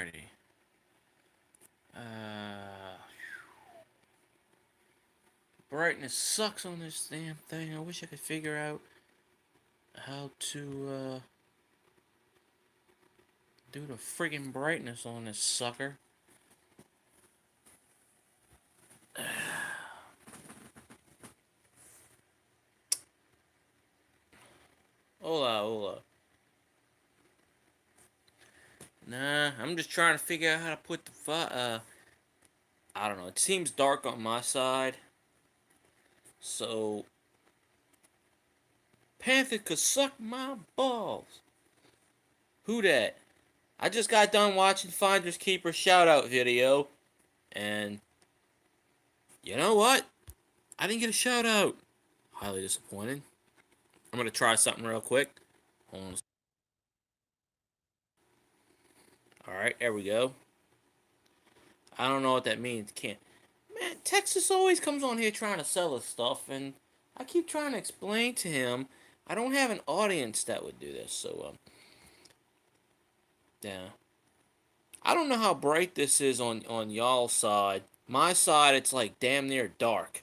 Alrighty. Uh, Brightness sucks on this damn thing. I wish I could figure out how to do the friggin' brightness on this sucker. Hola, hola. Nah, I'm just trying to figure out how to put I don't know. It seems dark on my side, so Panther could suck my balls. Who that? I just got done watching Finders Keepers shout out video, and you know what? I didn't get a shout out. Highly disappointed. I'm gonna try something real quick. Hold on. All right, there we go. I don't know what that means. Can't. Man, Texas always comes on here trying to sell us stuff, and I keep trying to explain to him I don't have an audience that would do this. So, yeah. I don't know how bright this is on y'all's side. My side, it's like damn near dark.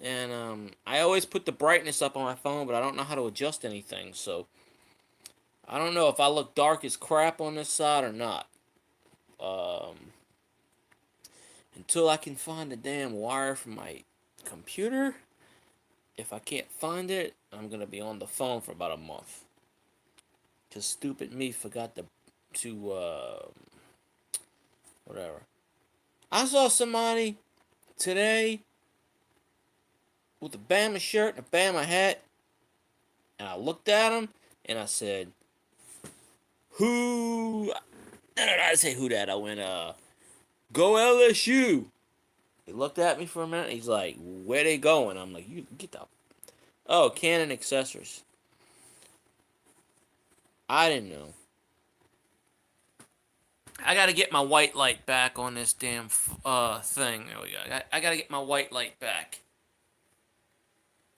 And I always put the brightness up on my phone, but I don't know how to adjust anything. So I don't know if I look dark as crap on this side or not. Um, until I can find the damn wire from my computer. If I can't find it, I'm gonna be on the phone for about a month. Cause stupid me forgot to whatever. I saw somebody today with a Bama shirt and a Bama hat, and I looked at him and I said, "Who?" No, I didn't say who that. I went, "Go LSU." He looked at me for a minute. He's like, "Where they going?" I'm like, "You get the." Oh, Canon accessories. I didn't know. I gotta get my white light back on this damn thing. There we go. I gotta get my white light back.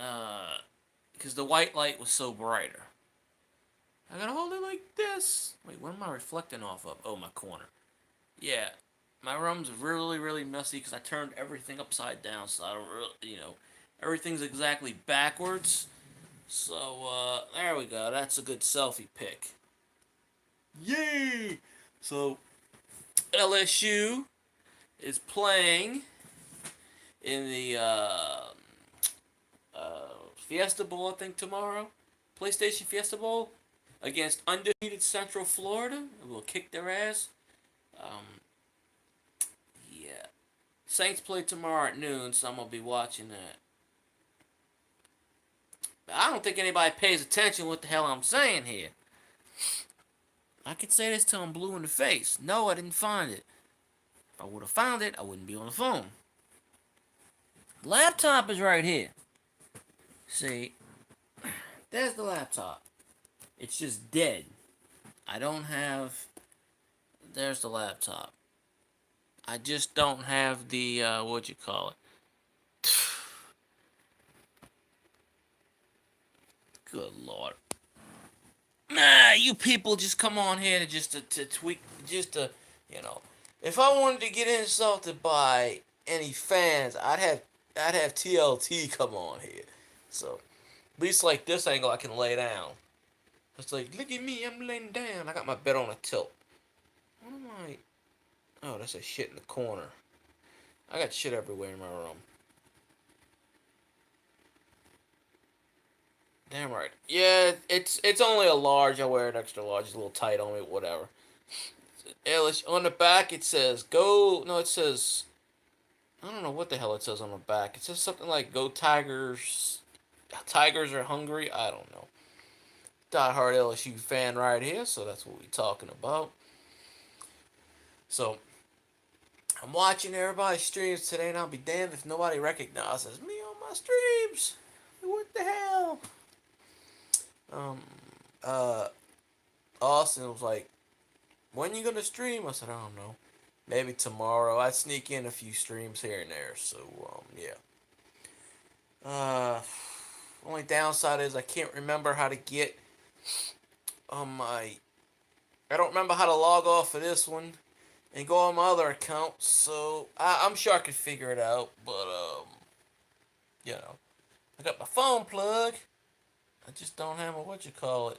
Uh, because the white light was so brighter. I gotta hold it like this. Wait, what am I reflecting off of? Oh, my corner. Yeah, my room's really, really messy because I turned everything upside down, so I don't really, everything's exactly backwards. So, there we go. That's a good selfie pic. Yay! So, LSU is playing in the Fiesta Bowl, I think, tomorrow. PlayStation Fiesta Bowl against undefeated Central Florida. We'll kick their ass. Um, yeah. Saints play tomorrow at noon, so I'm going to be watching that. I don't think anybody pays attention what the hell I'm saying here. I could say this till I'm blue in the face. No, I didn't find it. If I would have found it, I wouldn't be on the phone. Laptop is right here. See, there's the laptop. It's just dead. I don't have. There's the laptop. I just don't have the what you call it. Good lord. Nah, you people just come on here to tweak, just to, you know. If I wanted to get insulted by any fans, I'd have TLT come on here. So at least like this angle, I can lay down. It's like, look at me, I'm laying down. I got my bed on a tilt. What am I? Oh, that's a shit in the corner. I got shit everywhere in my room. Damn right. Yeah, it's only a large. I wear an extra large. It's a little tight on me. Whatever. On the back it says go. No, it says I don't know what the hell it says on the back. It says something like "Go Tigers." Tigers are hungry. I don't know. Die hard LSU fan right here, so that's what we're talking about. So I'm watching everybody's streams today, and I'll be damned if nobody recognizes me on my streams. What the hell? Um, uh, Austin was like, "When you gonna stream?" I said, "I don't know. Maybe tomorrow." I sneak in a few streams here and there. So yeah. Uh, only downside is I can't remember how to get on my. I don't remember how to log off of this one. and go on my other account. So I'm sure I could figure it out. But you know, I got my phone plug. I just don't have a what you call it.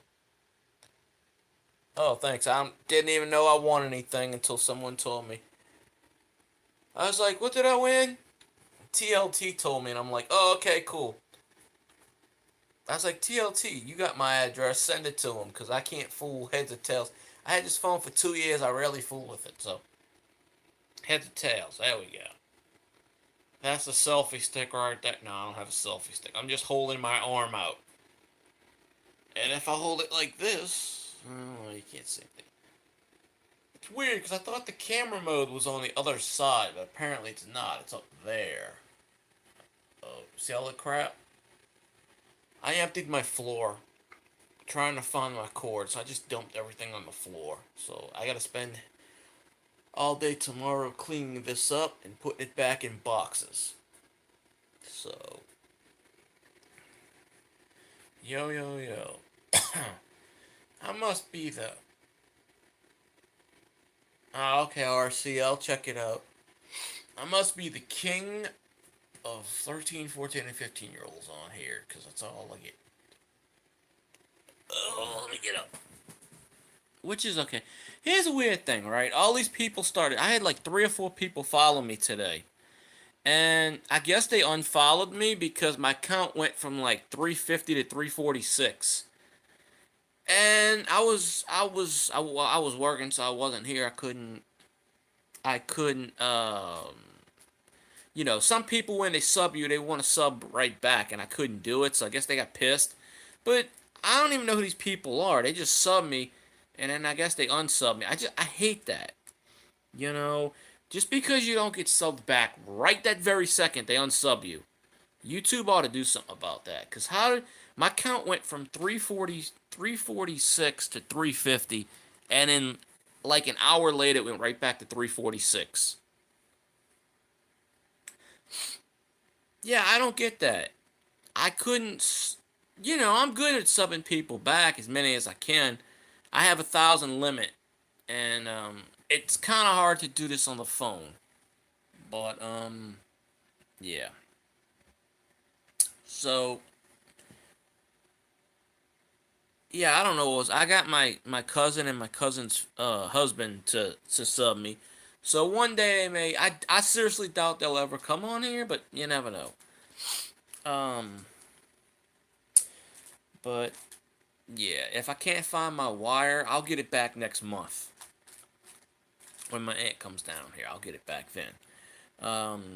Oh, thanks. I didn't even know I won anything until someone told me. I was like, what did I win? TLT told me, and I'm like, oh, okay, cool. I was like, TLT, you got my address. Send it to him, because I can't fool heads or tails. I had this phone for 2 years. I rarely fool with it, so. Heads or tails. There we go. That's a selfie stick right there. No, I don't have a selfie stick. I'm just holding my arm out. And if I hold it like this, oh, you can't see me. It's weird because I thought the camera mode was on the other side, but apparently it's not. It's up there. Oh, see all the crap? I emptied my floor trying to find my cord, so I just dumped everything on the floor. So I gotta spend all day tomorrow cleaning this up and putting it back in boxes. So, yo, yo, yo. I must be the. Ah, okay, RC, I'll check it out. I must be the king of 13, 14, and 15-year-olds on here, because that's all I get. Oh, let me get up. Which is okay. Here's a weird thing, right? All these people started. I had like 3 or 4 people follow me today. And I guess they unfollowed me because my count went from like 350 to 346. And I was working, so I wasn't here. I couldn't. Some people when they sub you, they want to sub right back, and I couldn't do it, so I guess they got pissed. But I don't even know who these people are. They just sub me, and then I guess they unsub me. I hate that. You know, just because you don't get subbed back right that very second, they unsub you. YouTube ought to do something about that. Cause how did my count went from 346 to 350, and then like an hour later it went right back to 346. Yeah, I don't get that. I couldn't. I'm good at subbing people back as many as I can. I have 1,000 limit, and it's kind of hard to do this on the phone. But yeah. So yeah, I don't know what was. I got my cousin and my cousin's husband to sub me. So one day they may. I seriously doubt they'll ever come on here, but you never know. Um, but yeah, if I can't find my wire, I'll get it back next month when my aunt comes down here. I'll get it back then.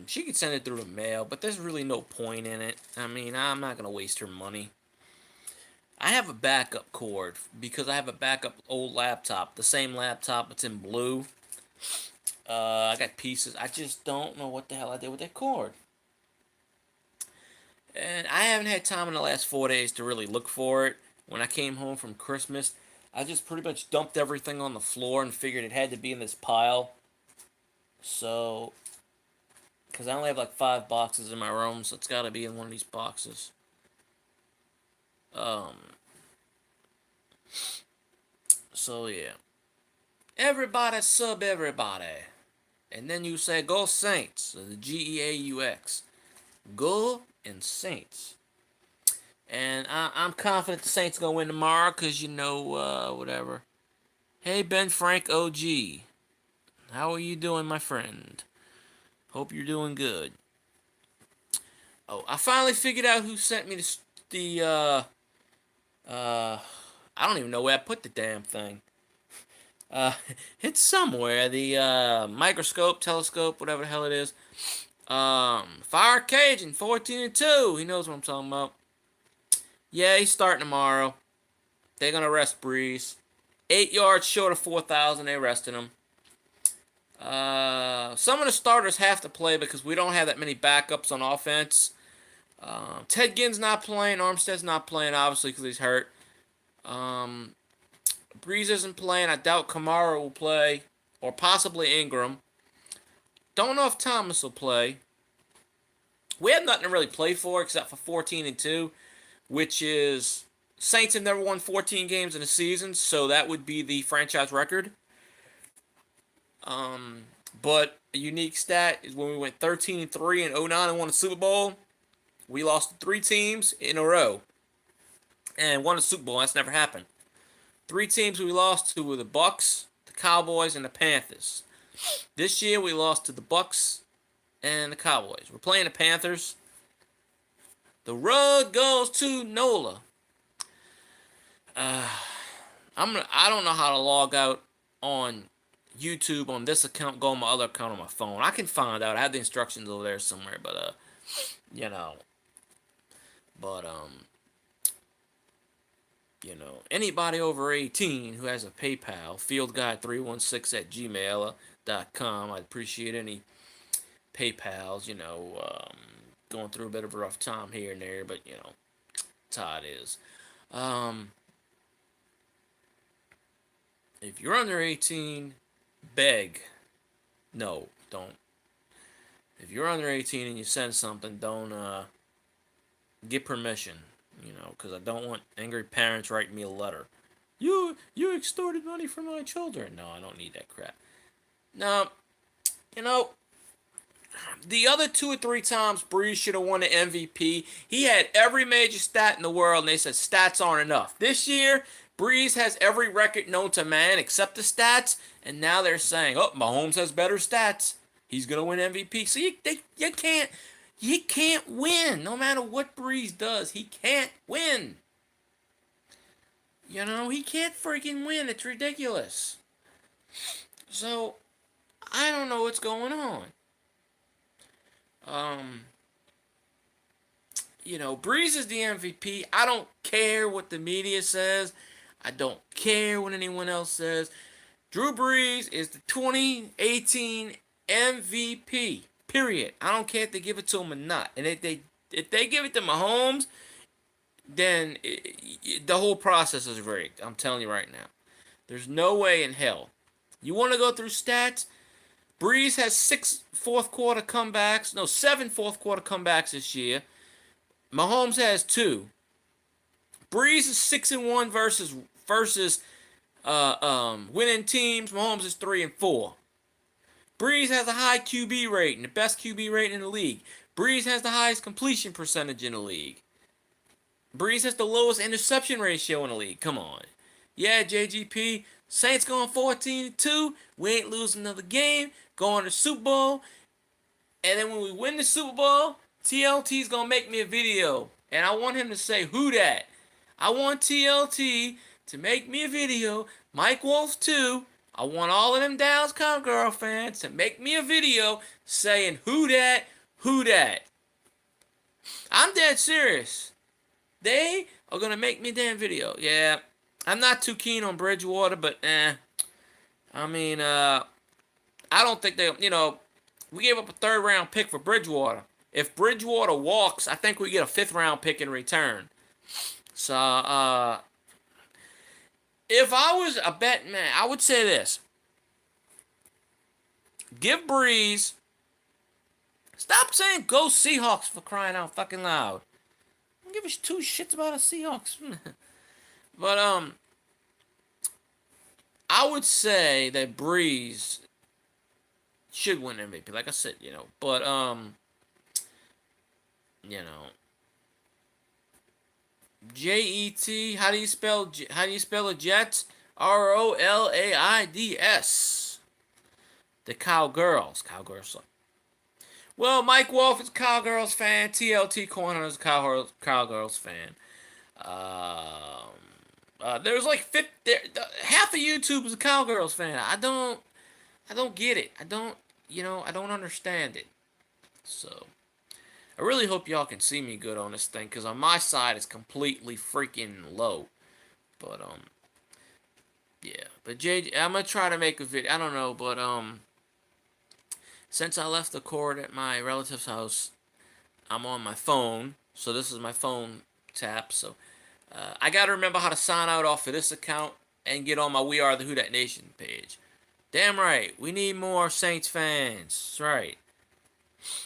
She could send it through the mail, but there's really no point in it. I mean, I'm not gonna waste her money. I have a backup cord because I have a backup old laptop. The same laptop, it's in blue. I got pieces. I just don't know what the hell I did with that cord. And I haven't had time in the last 4 days to really look for it. When I came home from Christmas, I just pretty much dumped everything on the floor and figured it had to be in this pile. So, because I only have like 5 boxes in my room, so it's got to be in one of these boxes. Um, so yeah. Everybody sub everybody. And then you say, go Saints. The Geaux. Go and Saints. And I'm confident the Saints going to win tomorrow because, whatever. Hey, Ben Frank OG. How are you doing, my friend? Hope you're doing good. Oh, I finally figured out who sent me I don't even know where I put the damn thing. Uh, it's somewhere. The microscope, telescope, whatever the hell it is. Fire Cajun, 14-2. He knows what I'm talking about. Yeah, he's starting tomorrow. They're gonna rest Breeze. 8 yards short of 4,000. They rested him. Some of the starters have to play because we don't have that many backups on offense. Ted Ginn's not playing. Armstead's not playing, obviously, because he's hurt. Breeze isn't playing. I doubt Kamara will play, or possibly Ingram. Don't know if Thomas will play. We have nothing to really play for except for 14-2, which is Saints have never won 14 games in a season, so that would be the franchise record. But a unique stat is when we went 13-3 in '09 and won the Super Bowl, we lost to 3 teams in a row and won the Super Bowl. That's never happened. 3 teams we lost to were the Bucks, the Cowboys, and the Panthers. This year we lost to the Bucks and the Cowboys. We're playing the Panthers. The rug goes to Nola. I don't know how to log out on YouTube on this account. Go on my other account on my phone. I can find out. I have the instructions over there somewhere. But you know, but anybody over 18 who has a PayPal, fieldguy316@gmail.com. I'd appreciate any PayPals. Going through a bit of a rough time here and there, but that's how it is. If you're under 18, beg. No, don't. If you're under 18 and you send something, don't get permission. Because I don't want angry parents writing me a letter. You extorted money from my children. No, I don't need that crap. Now, the other 2 or 3 times Brees should have won the MVP, he had every major stat in the world, and they said stats aren't enough. This year, Brees has every record known to man except the stats, and now they're saying, oh, Mahomes has better stats. He's going to win MVP. So you can't win. No matter what Brees does, he can't win. He can't freaking win. It's ridiculous. So, I don't know what's going on. Brees is the MVP. I don't care what the media says. I don't care what anyone else says. Drew Brees is the 2018 MVP. Period. I don't care if they give it to him or not. And if they give it to Mahomes, then the whole process is rigged. I'm telling you right now. There's no way in hell. You want to go through stats? Brees has 7 fourth quarter comebacks this year. Mahomes has 2. Brees is 6-1 versus winning teams. Mahomes is 3-4. Brees has a high QB rating, the best QB rating in the league. Brees has the highest completion percentage in the league. Brees has the lowest interception ratio in the league. Come on. Yeah, JGP. Saints going 14-2. We ain't losing another game. Going to the Super Bowl. And then when we win the Super Bowl, TLT's going to make me a video. And I want him to say, who dat? I want TLT to make me a video. Mike Wolf too. I want all of them Dallas Cowgirl fans to make me a video saying, who dat? Who dat? I'm dead serious. They are going to make me a damn video. Yeah. I'm not too keen on Bridgewater, but I don't think they, we gave up a 3rd round pick for Bridgewater. If Bridgewater walks, I think we get a 5th round pick in return. So, if I was a betting man, I would say this. Give Brees. Stop saying go Seahawks for crying out fucking loud. I don't give a 2 shits about the Seahawks. But, I would say that Brees should win MVP. Like I said, But, Jet. How do you spell the Jets? Rolaids. The Cowgirls. Cowgirls suck. Well, Mike Wolf is a Cowgirls fan. TLT Corner is a Cowgirls fan. There's like half of YouTube is a Cowgirls fan. I don't get it. I don't understand it. So, I really hope y'all can see me good on this thing, because on my side it's completely freaking low. But, yeah. But I'm going to try to make a video. I don't know, but, since I left the cord at my relative's house, I'm on my phone. So this is my phone tap. So, I got to remember how to sign out off of this account and get on my We Are the Who Dat Nation page. Damn right. We need more Saints fans. That's right.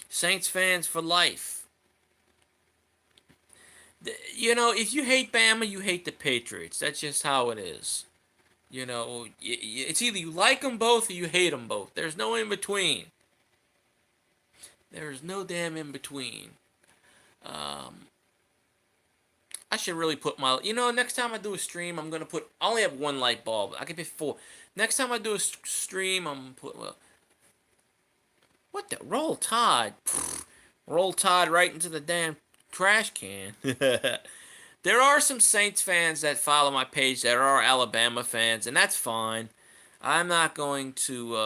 Saints fans for life. If you hate Bama, you hate the Patriots. That's just how it is. You know, it's either you like them both or you hate them both. There's no in between. There is no damn in between. Um, I should really put my, next time I do a stream, I'm gonna put. I only have one light bulb. I can put four. Next time I do a stream, I'm gonna put. Well, what the roll Tide? Roll Tide right into the damn trash can. There are some Saints fans that follow my page that are Alabama fans, and that's fine. I'm not going to,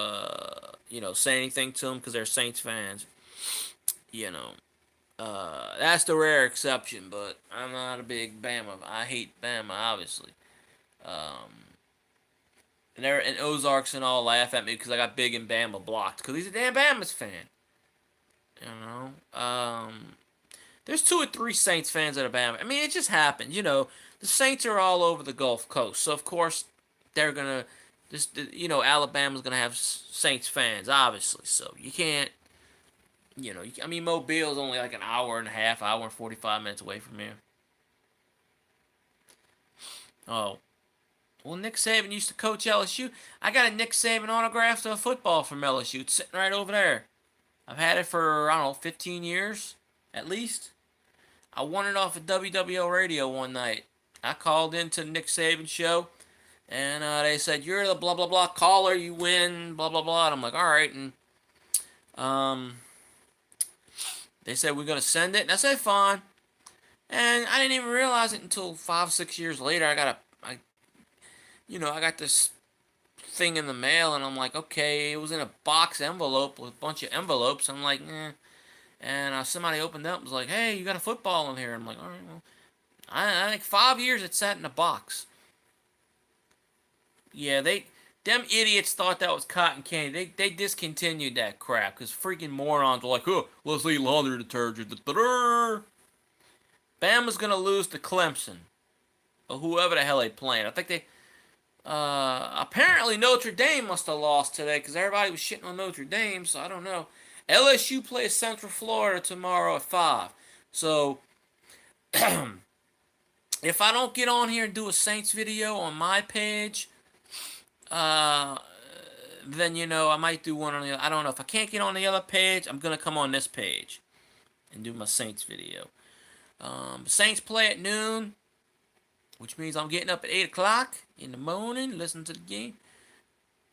say anything to them because they're Saints fans. You know, that's the rare exception, but I'm not a big Bama. I hate Bama, obviously. Um, and Ozarks and all laugh at me because I got Big and Bama blocked because he's a damn Bama's fan. You know, there's 2 or 3 Saints fans at Alabama. I mean, it just happens. The Saints are all over the Gulf Coast, so of course they're gonna. Alabama's gonna have Saints fans, obviously. So you can't. Mobile's only like an hour and a half, hour and 45 minutes away from here. Oh, well, Nick Saban used to coach LSU. I got a Nick Saban autograph to a football from LSU. It's sitting right over there. I've had it for, I don't know, 15 years at least. I won it off of WWL radio one night. I called into the Nick Saban show, and they said, "You're the blah, blah, blah caller. You win, blah, blah, blah." And I'm like, all right. And they said, "We're going to send it." And I said, fine. And I didn't even realize it until 5-6 years later. I got this thing in the mail, and I'm like, okay, it was in a box envelope with a bunch of envelopes. I'm like, eh. And somebody opened up and was like, "Hey, you got a football in here." I'm like, all right, well. I think 5 years it sat in a box. Yeah, them idiots thought that was cotton candy. They discontinued that crap because freaking morons were like, "Oh, let's eat laundry detergent." Bama's gonna lose to Clemson, or whoever the hell they playing. I think they. Apparently Notre Dame must have lost today because everybody was shitting on Notre Dame. So I don't know. LSU plays Central Florida tomorrow at 5. So if I don't get on here and do a Saints video on my page, then I might do one on the. I don't know if I can't get on the other page. I'm gonna come on this page and do my Saints video. Saints play at noon, which means I'm getting up at 8 o'clock in the morning, listening to the game.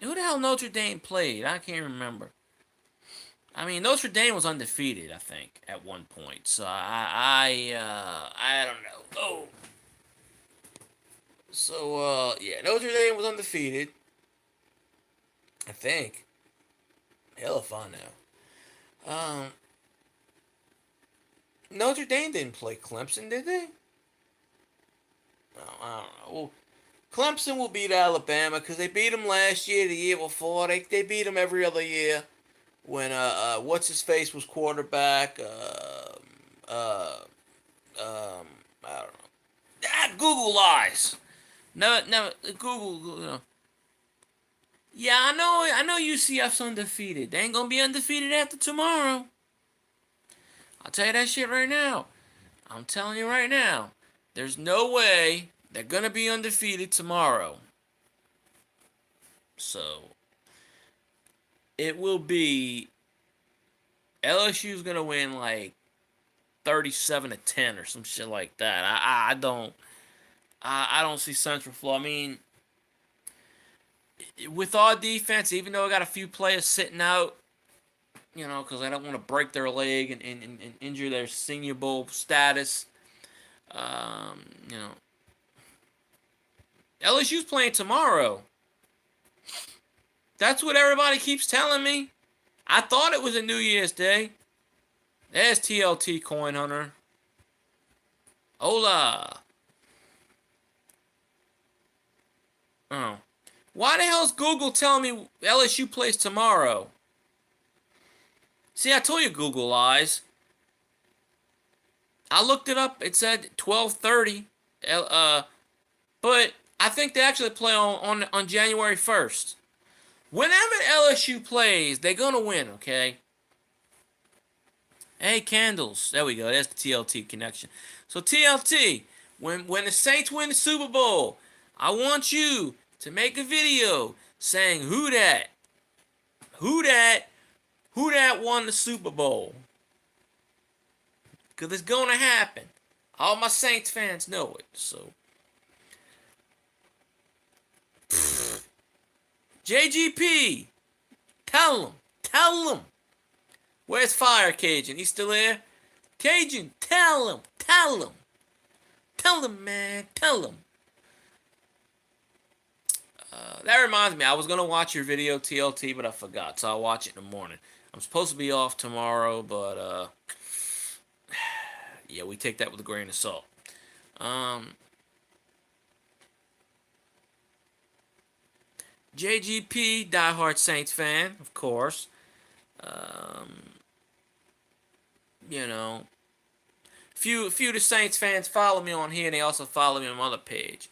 Who the hell Notre Dame played? I can't remember. I mean, Notre Dame was undefeated, I think, at one point. So I don't know. Oh. So, yeah, Notre Dame was undefeated. I think. Hell if I know. Notre Dame didn't play Clemson, did they? No, I don't know. Well, Clemson will beat Alabama because they beat them last year, the year before. They beat them every other year when what's his face was quarterback. I don't know. Google lies. No, Google. Yeah, I know UCF's undefeated. They ain't gonna be undefeated after tomorrow. I'll tell you that shit right now. I'm telling you right now. There's no way they're gonna be undefeated tomorrow. So it will be LSU's gonna win like 37-10 or some shit like that. I don't see Central Florida. I mean, with our defense, even though I got a few players sitting out, because I don't want to break their leg and injure their Senior Bowl status. LSU's playing tomorrow. That's what everybody keeps telling me. I thought it was a New Year's Day. There's TLT Coin Hunter. Hola. Oh. Why the hell is Google telling me LSU plays tomorrow? See, I told you Google lies. I looked it up. It said 12:30. But I think they actually play on January 1st. Whenever LSU plays, they're gonna win. Okay. Hey, candles. There we go. That's the TLT connection. So TLT, when the Saints win the Super Bowl, I want you to make a video saying who that who that who that won the Super Bowl. Because it's going to happen. All my Saints fans know it. So, JGP, tell him. Where's Fire Cajun? He still there? Cajun, tell him. Tell him, man. Tell him. That reminds me, I was going to watch your video, TLT, but I forgot. So I'll watch it in the morning. I'm supposed to be off tomorrow, but, yeah, we take that with a grain of salt. JGP, diehard Saints fan, of course. You know, few of the Saints fans follow me on here, and they also follow me on my other page.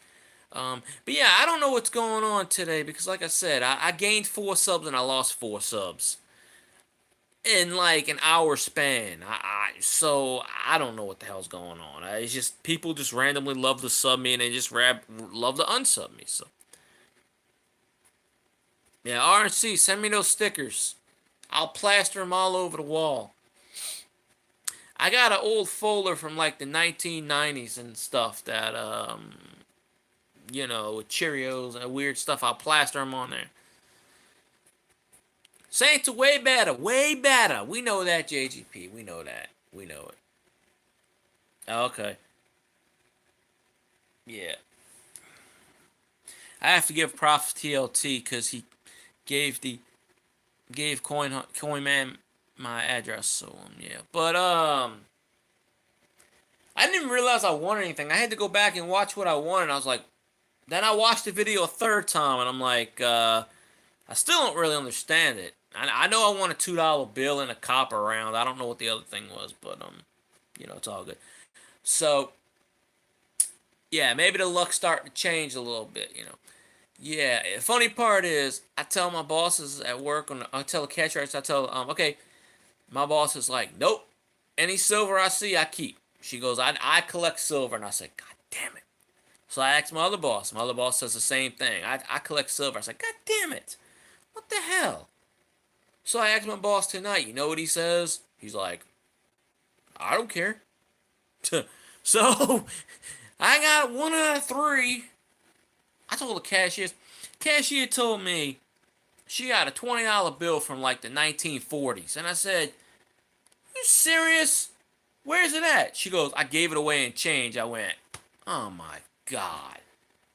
But yeah, I don't know what's going on today because, like I said, I gained 4 subs and I lost 4 subs in like an hour span. So I don't know what the hell's going on. It's just people just randomly love to sub me and they just love to unsub me. So yeah, RNC, send me those stickers. I'll plaster them all over the wall. I got an old folder from like the 1990s and stuff that with Cheerios and weird stuff. I'll plaster them on there. Saints are way better. Way better. We know that, JGP. We know that. We know it. Okay. Yeah. I have to give props to TLT because he gave Coin Man my address. So yeah. But I didn't even realize I won anything. I had to go back and watch what I won, and I was like, then I watched the video a third time, and I'm like, I still don't really understand it. I know I won a $2 bill and a copper round. I don't know what the other thing was, but it's all good. So yeah, maybe the luck's starting to change a little bit. Yeah, the funny part is, I tell my bosses at work, I tell the cashier, I tell, okay, my boss is like, nope, any silver I see, I keep. She goes, I collect silver, and I said, God damn it. So I asked my other boss. My other boss says the same thing. I collect silver. I said, God damn it. What the hell? So I asked my boss tonight. You know what he says? He's like, I don't care. So I got 1 out of 3. I told the cashier told me she got a $20 bill from like the 1940s. And I said, you serious? Where's it at? She goes, I gave it away in change. I went, oh my God.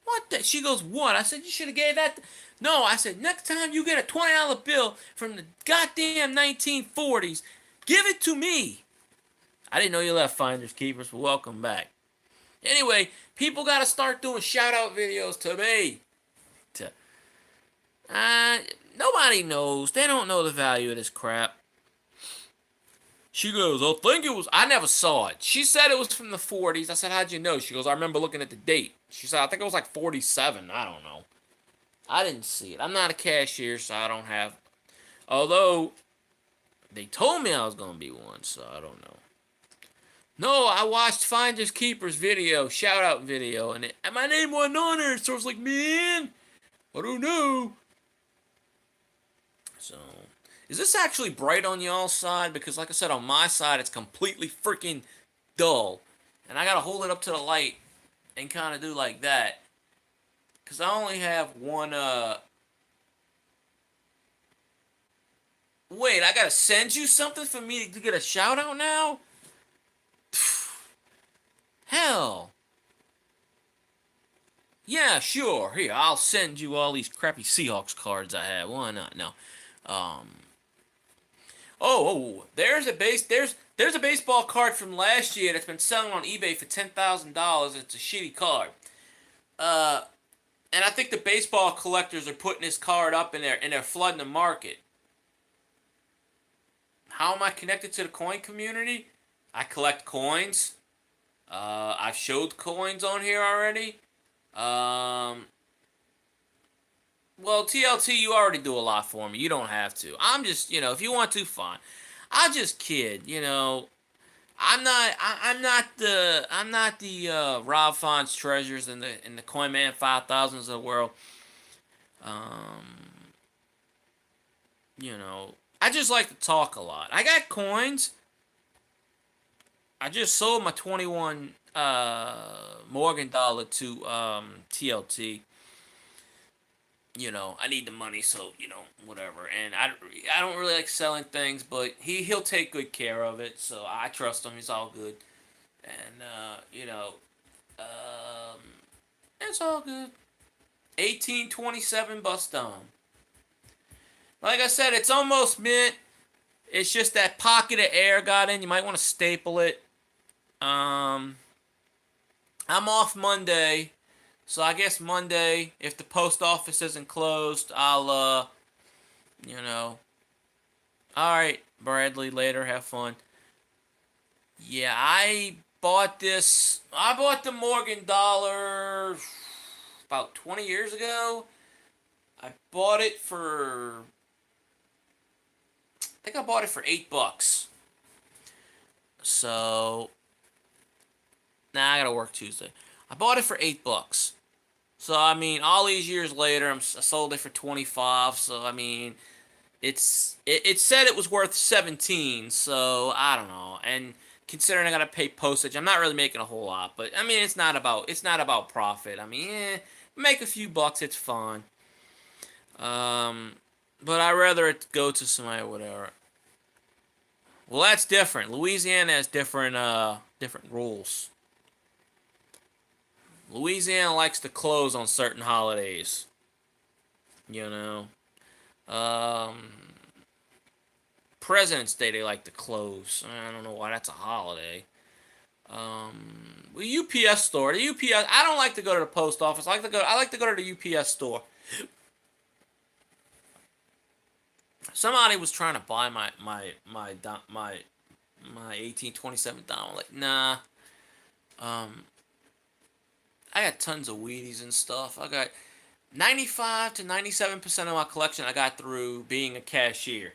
What the? She goes, what? I said, you should have gave that. No, I said, next time you get a $20 bill from the goddamn 1940s, give it to me. I didn't know you left Finders Keepers, but welcome back. Anyway, people got to start doing shout-out videos to me. Nobody knows. They don't know the value of this crap. She goes, I think it was, I never saw it. She said it was from the 40s. I said, how'd you know? She goes, I remember looking at the date. She said, I think it was like 47. I don't know. I didn't see it. I'm not a cashier, so I don't have. Although, they told me I was going to be one, so I don't know. No, I watched Finders Keepers video, shout out video, and my name wasn't on there, so I was like, man, I don't know. So, is this actually bright on y'all's side? Because like I said, on my side, it's completely freaking dull. And I gotta hold it up to the light and kind of do like that. Because I only have one, Wait, I gotta send you something for me to get a shout out now? Hell. Yeah, sure. Here, I'll send you all these crappy Seahawks cards I have. Why not? No. There's a baseball card from last year that's been selling on eBay for $10,000. It's a shitty card. And I think the baseball collectors are putting this card up and they're flooding the market. How am I connected to the coin community? I collect coins. I've showed coins on here already. Well, TLT, you already do a lot for me. You don't have to. I'm just, if you want to, fine. I just kid, I'm not the Rob Fonz treasures and the Coinman 5000s of the world. Um, I just like to talk a lot. I got coins. I just sold my 21 Morgan dollar to TLT. I need the money, so whatever. And I don't really like selling things, but he'll take good care of it, so I trust him. He's all good, and um, it's all good. 1827 bust down. Like I said, it's almost mint. It's just that pocket of air got in. You might want to staple it. Um, I'm off Monday, so I guess Monday, if the post office isn't closed, I'll you know, all right, Bradley. Later, have fun. Yeah, I bought this. I bought the Morgan Dollar about 20 years ago. I bought it for. I think I bought it for $8. So, nah, I gotta work Tuesday. I bought it for $8. So I mean, all these years later, I sold it for 25. So I mean, it said it was worth 17. So I don't know. And considering I gotta pay postage, I'm not really making a whole lot. But I mean, it's not about profit. I mean, make a few bucks, it's fun. Um, but I'd rather it go to somebody or whatever. Well, that's different. Louisiana has different rules. Louisiana likes to close on certain holidays. You know, um, President's Day they like to close. I don't know why that's a holiday. The UPS store. The UPS. I don't like to go to the post office. I like to go to the UPS store. Somebody was trying to buy my 1827 Donald. Like, nah. Um, I got tons of Wheaties and stuff. I got 95 to 97% of my collection I got through being a cashier.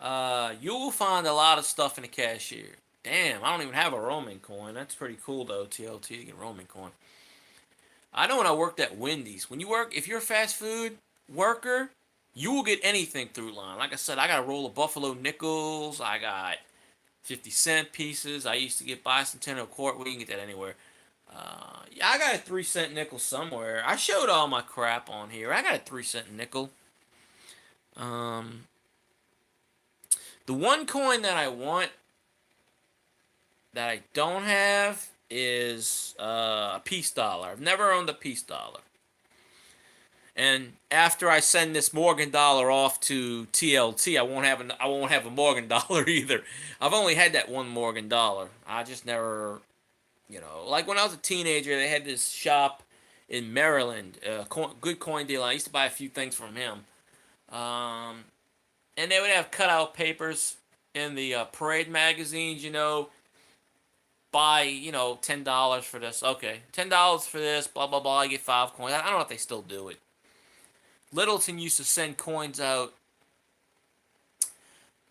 You will find a lot of stuff in the cashier. Damn, I don't even have a Roman coin. That's pretty cool though, TLT to get Roman coin. I know when I worked at Wendy's. If you're a fast food worker, you will get anything through line. Like I said, I got a roll of Buffalo nickels. I got 50-cent pieces. I used to get bicentennial quart. We can get that anywhere. Yeah, I got a 3-cent nickel somewhere. I showed all my crap on here. I got a 3-cent nickel. Um, the one coin that I want that I don't have is a peace dollar. I've never owned a peace dollar. And after I send this Morgan dollar off to TLT, I won't have a Morgan dollar either. I've only had that one Morgan dollar. I just never, like when I was a teenager, they had this shop in Maryland, good coin dealer. I used to buy a few things from him. Um, and they would have cutout papers in the parade magazines, buy, $10 for this. Okay, $10 for this, blah, blah, blah. I get 5 coins. I don't know if they still do it. Littleton used to send coins out.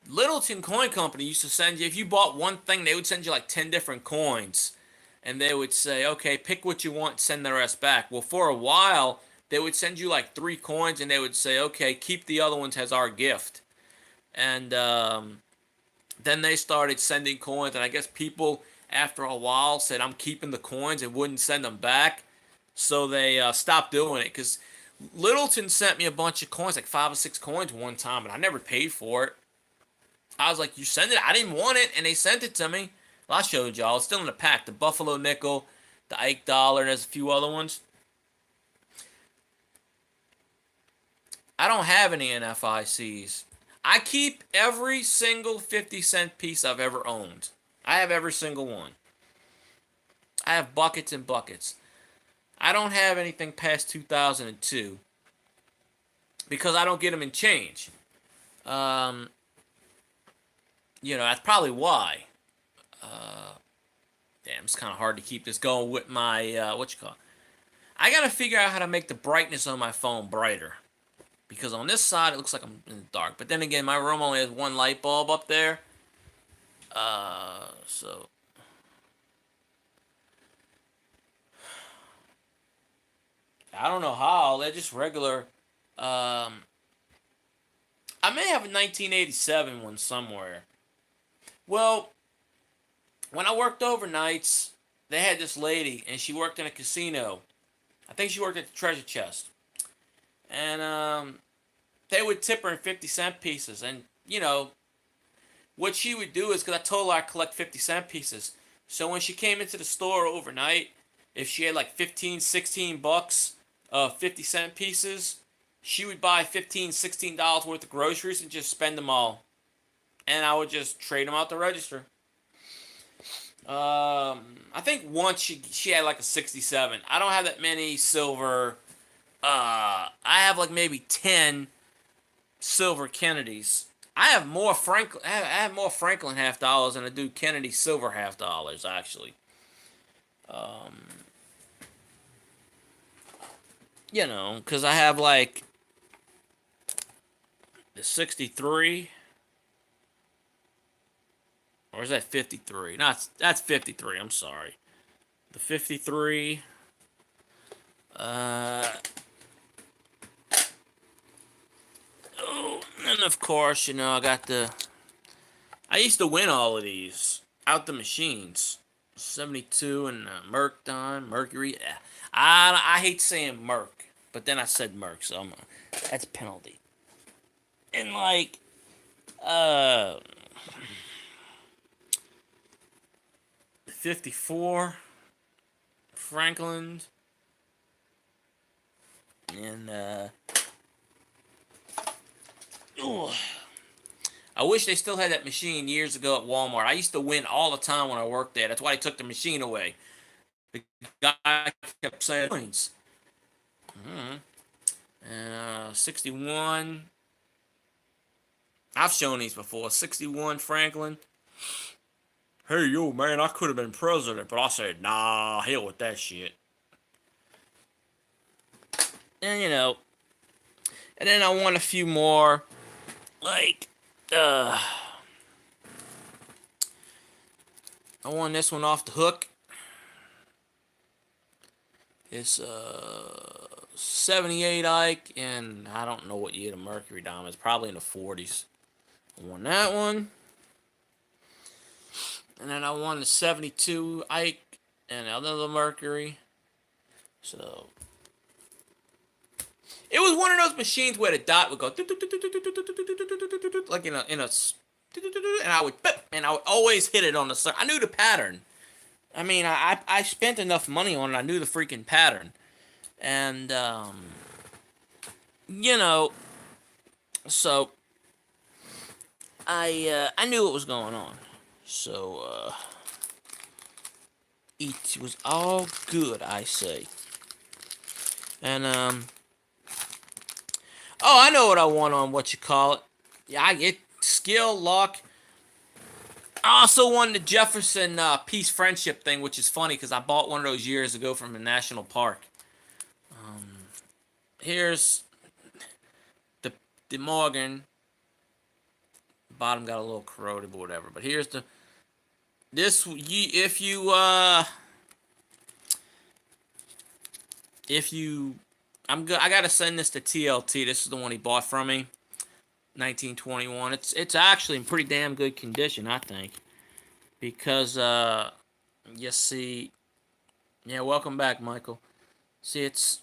Littleton Coin Company used to send you, if you bought one thing, they would send you like 10 different coins. And they would say, okay, pick what you want, send the rest back. Well, for a while, they would send you like 3 coins and they would say, okay, keep the other ones as our gift. And then they started sending coins, and I guess people, after a while, said, I'm keeping the coins and wouldn't send them back. So they stopped doing it because Littleton sent me a bunch of coins, like 5 or 6 coins one time, and I never paid for it. I was like, you send it? I didn't want it, and they sent it to me. Well, I showed y'all. It's still in the pack. The Buffalo Nickel, the Ike Dollar, and there's a few other ones. I don't have any NFICs. I keep every single 50-cent piece I've ever owned. I have every single one. I have buckets and buckets. I don't have anything past 2002 because I don't get them in change. Um, that's probably why. Damn, it's kind of hard to keep this going with my what you call. I gotta figure out how to make the brightness on my phone brighter because on this side it looks like I'm in the dark. But then again, my room only has one light bulb up there. So I don't know how. They're just regular. Um, I may have a 1987 one somewhere. Well, when I worked overnights, they had this lady, and she worked in a casino. I think she worked at the Treasure Chest, and they would tip her in 50-cent pieces. And what she would do is, because I told her I collect 50-cent pieces, so when she came into the store overnight, if she had like 15, 16 bucks of 50-cent pieces, she would buy 15, $16 worth of groceries and just spend them all. And I would just trade them out the register. I think once she had like a 67. I don't have that many silver. I have like maybe 10 silver Kennedys. I have more Franklin half dollars than I do Kennedy silver half dollars actually. Um, because I have like the 63, or is that 53? No, that's 53. I'm sorry. The 53. Uh, oh, and of course, I got the. I used to win all of these out the machines. 72 and Mercury. Yeah. I hate saying Merc, but then I said Merc, so that's a penalty. And like, uh, 54, Franklin, and ooh, I wish they still had that machine years ago at Walmart. I used to win all the time when I worked there. That's why they took the machine away. The guy kept saying points. Mm-hmm. And 61. I've shown these before. 61 Franklin. Hey, yo, man, I could have been president, but I said, nah, hell with that shit. And, and then I won a few more. Like, I won this one off the hook. It's 78 Ike, and I don't know what year the Mercury Diamond is. Probably in the 40s. I won that one. And then I won the 72 Ike and another Mercury. So it was one of those machines where the dot would go like in a and I would always hit it on the side. I knew the pattern. I mean, I spent enough money on it. I knew the freaking pattern, and so I knew what was going on. So it was all good, I say. And oh, I know what I want on what you call it. Yeah, I get skill, luck. I also won the Jefferson Peace Friendship thing, which is funny because I bought one of those years ago from the national park. Here's the Morgan. Bottom got a little corroded, or whatever. But here's if you I gotta send this to TLT. This is the one he bought from me. 1921. It's actually in pretty damn good condition, I think. Because you see, yeah, welcome back, Michael. See, it's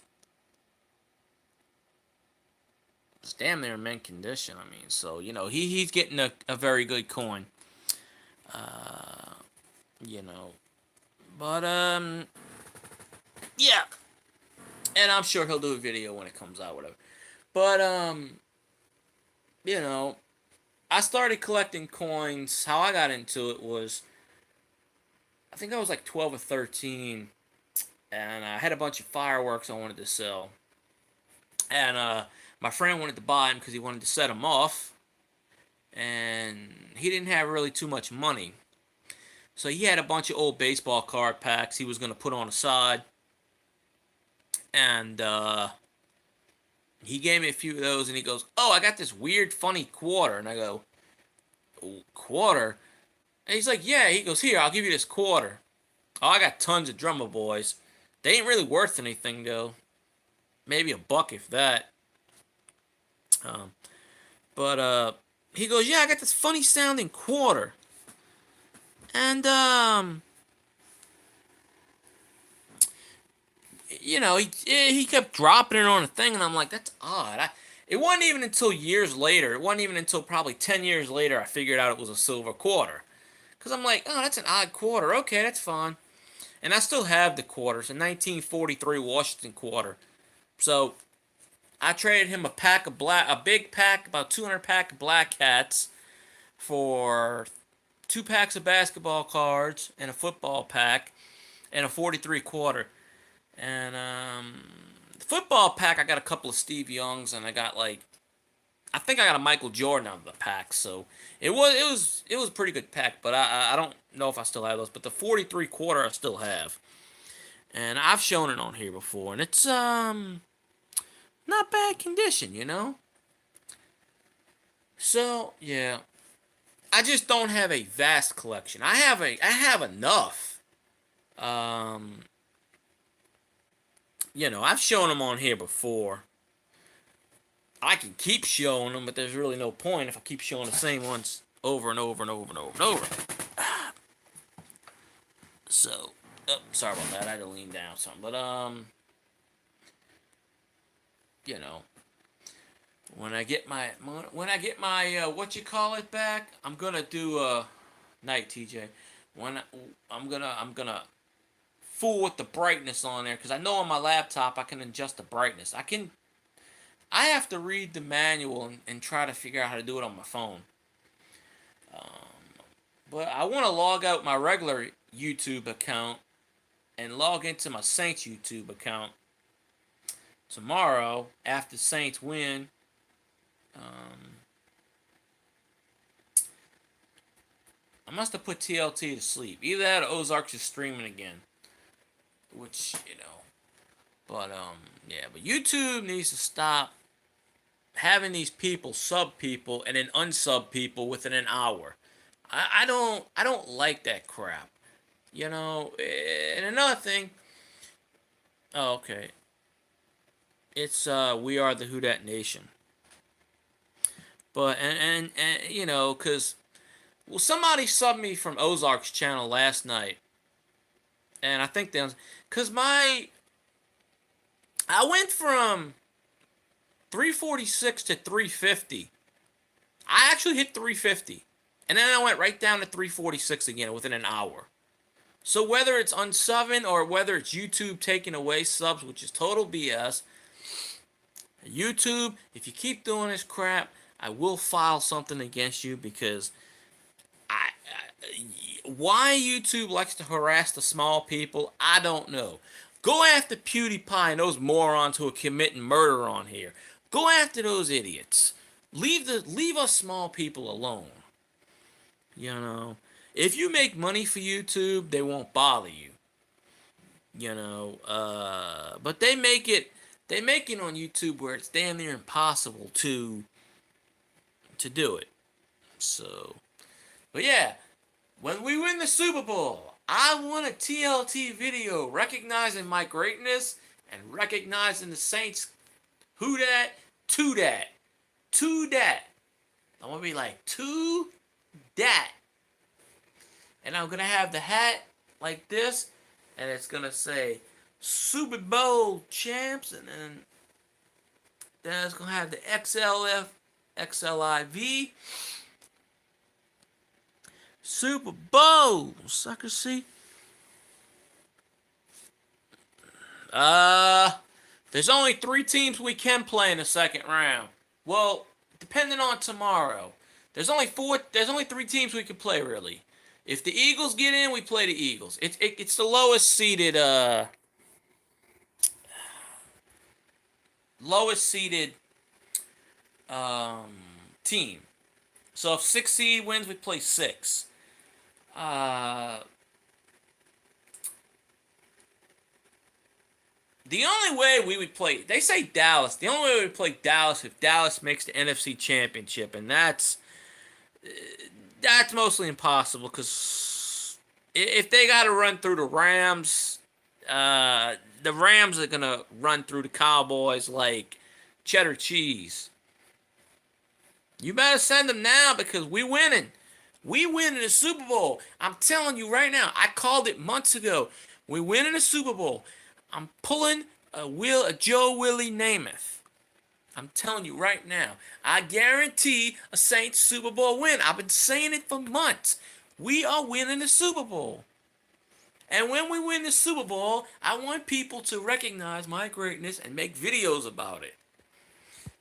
damn near mint condition. I mean, so he's getting a very good coin. Uh, you know, but yeah, and I'm sure he'll do a video when it comes out, whatever. But I started collecting coins. How I got into it was, I think I was like 12 or 13, and I had a bunch of fireworks I wanted to sell. And my friend wanted to buy them because he wanted to set them off, and he didn't have really too much money. So he had a bunch of old baseball card packs he was going to put on the side. And he gave me a few of those, and he goes, "Oh, I got this weird, funny quarter." And I go, "Quarter?" And he's like, "Yeah." He goes, "Here, I'll give you this quarter." Oh, I got tons of Drummer Boys. They ain't really worth anything, though. Maybe a buck, if that. Um, but he goes, yeah, I got this funny sounding quarter, and he kept dropping it on a thing, and I'm like, that's odd. It wasn't even until years later. It wasn't even until probably 10 years later I figured out it was a silver quarter. Cause I'm like, oh, that's an odd quarter. Okay, that's fine. And I still have the quarters, a 1943 Washington quarter. So I traded him a big pack, about 200 pack of Black Cats for 2 packs of basketball cards and a football pack and a 43 quarter. And the football pack, I got a couple of Steve Youngs, and I think I got a Michael Jordan out of the pack. So it was a pretty good pack, but I don't know if I still have those. But the 43 quarter I still have, and I've shown it on here before, and it's not bad condition. So yeah, I just don't have a vast collection. I have enough. Um, I've shown them on here before. I can keep showing them, but there's really no point if I keep showing the same ones over and over and over and over and over. So, sorry about that. I had to lean down something, but you know, when I get my what you call it back, I'm gonna do night TJ. When I'm gonna fool with the brightness on there because I know on my laptop I can adjust the brightness. I have to read the manual and try to figure out how to do it on my phone. But I want to log out my regular YouTube account and log into my Saints YouTube account tomorrow after Saints win. Um, I must have put TLT to sleep. Either that or Ozarks is streaming again. Which. Yeah, but YouTube needs to stop having these people sub people and then unsub people within an hour. I don't like that crap. And another thing. Oh, okay. It's We Are the Who Dat Nation. But and cause somebody subbed me from Ozark's channel last night, and I think that cause I went from 346 to 350. I actually hit 350. And then I went right down to 346 again within an hour. So whether it's unsubbing or whether it's YouTube taking away subs, which is total BS, YouTube, if you keep doing this crap, I will file something against you because why YouTube likes to harass the small people, I don't know. Go after PewDiePie and those morons who are committing murder on here. Go after those idiots. Leave us small people alone. If you make money for YouTube, they won't bother you. But they make it on YouTube where it's damn near impossible to do it. So, but yeah, when we win the Super Bowl, I want a TLT video recognizing my greatness and recognizing the Saints. Who dat? To dat. To dat. I'm going to be like, to dat. And I'm going to have the hat like this, and it's going to say Super Bowl champs, and then it's going to have the XLF, XLIV. Super Bowl, sucker, see? There's only 3 teams we can play in the second round. Well, depending on tomorrow. There's only 3 teams we can play, really. If the Eagles get in, we play the Eagles. It's the lowest seeded team. So if 6 seed wins, we play 6. The only way we would play, they say Dallas. The only way we would play Dallas if Dallas makes the NFC Championship, and that's mostly impossible because if they got to run through the Rams, the Rams are gonna run through the Cowboys like cheddar cheese. You better send them now because we winning. We winning the Super Bowl. I'm telling you right now. I called it months ago. We winning the Super Bowl. I'm pulling a Joe Willie Namath. I'm telling you right now. I guarantee a Saints Super Bowl win. I've been saying it for months. We are winning the Super Bowl. And when we win the Super Bowl, I want people to recognize my greatness and make videos about it.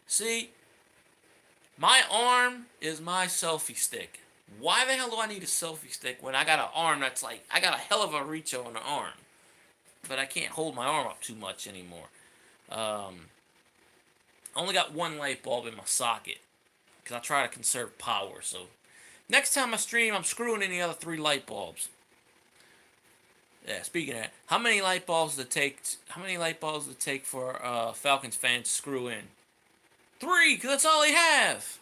See, my arm is my selfie stick. Why the hell do I need a selfie stick when I got an arm that's like, I got a hell of a reach on the arm. But I can't hold my arm up too much anymore. I only got one light bulb in my socket. Because I try to conserve power. So next time I stream, I'm screwing in the other 3 light bulbs. Yeah, speaking of that, how many light bulbs does it take? How many light bulbs does it take for Falcons fans to screw in? 3, because that's all they have.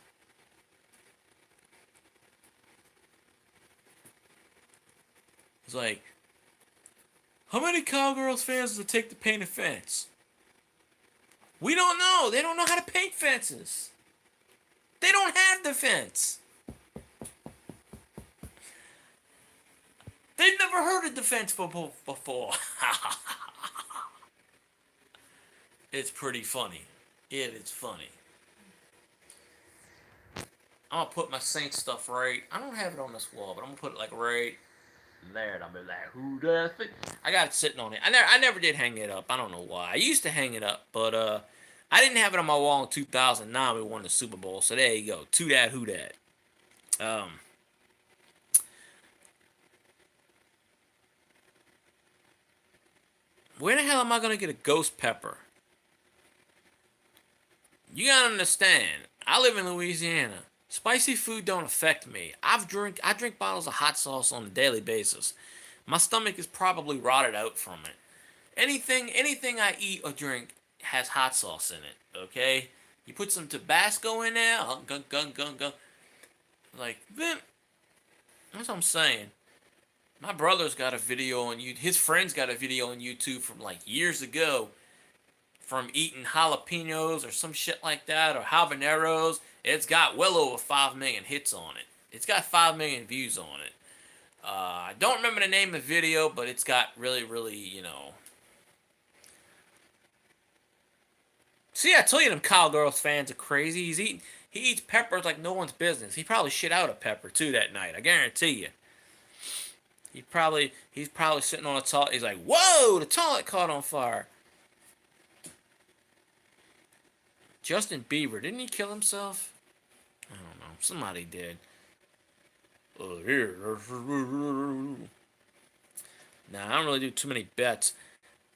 It's like, how many Cowgirls fans does it take to paint a fence? We don't know. They don't know how to paint fences. They don't have the fence. They've never heard of defense before. It's pretty funny. It is funny. I'm gonna put my Saint stuff right. I don't have it on this wall, but I'm gonna put it like right there. And I'll be like, who does it? I got it sitting on it. I never did hang it up. I don't know why. I used to hang it up, but I didn't have it on my wall in 2009. We won the Super Bowl, so there you go. To that, who that? Where the hell am I gonna get a ghost pepper? You gotta understand. I live in Louisiana. Spicy food don't affect me. I drink bottles of hot sauce on a daily basis. My stomach is probably rotted out from it. Anything I eat or drink has hot sauce in it. Okay, you put some Tabasco in there, gun. Like, man, that's what I'm saying. My brother's got a video on YouTube. His friend's got a video on YouTube from like years ago, from eating jalapenos or some shit like that, or habaneros. It's got well over 5 million hits on it. It's got 5 million views on it. I don't remember the name of the video, but it's got really, See, I tell you, them Cowgirls fans are crazy. He eats peppers like no one's business. He probably shit out a pepper too that night. I guarantee you. He's probably sitting on a toilet. He's like, whoa, the toilet caught on fire. Justin Bieber, didn't he kill himself? I don't know. Somebody did. Nah, I don't really do too many bets.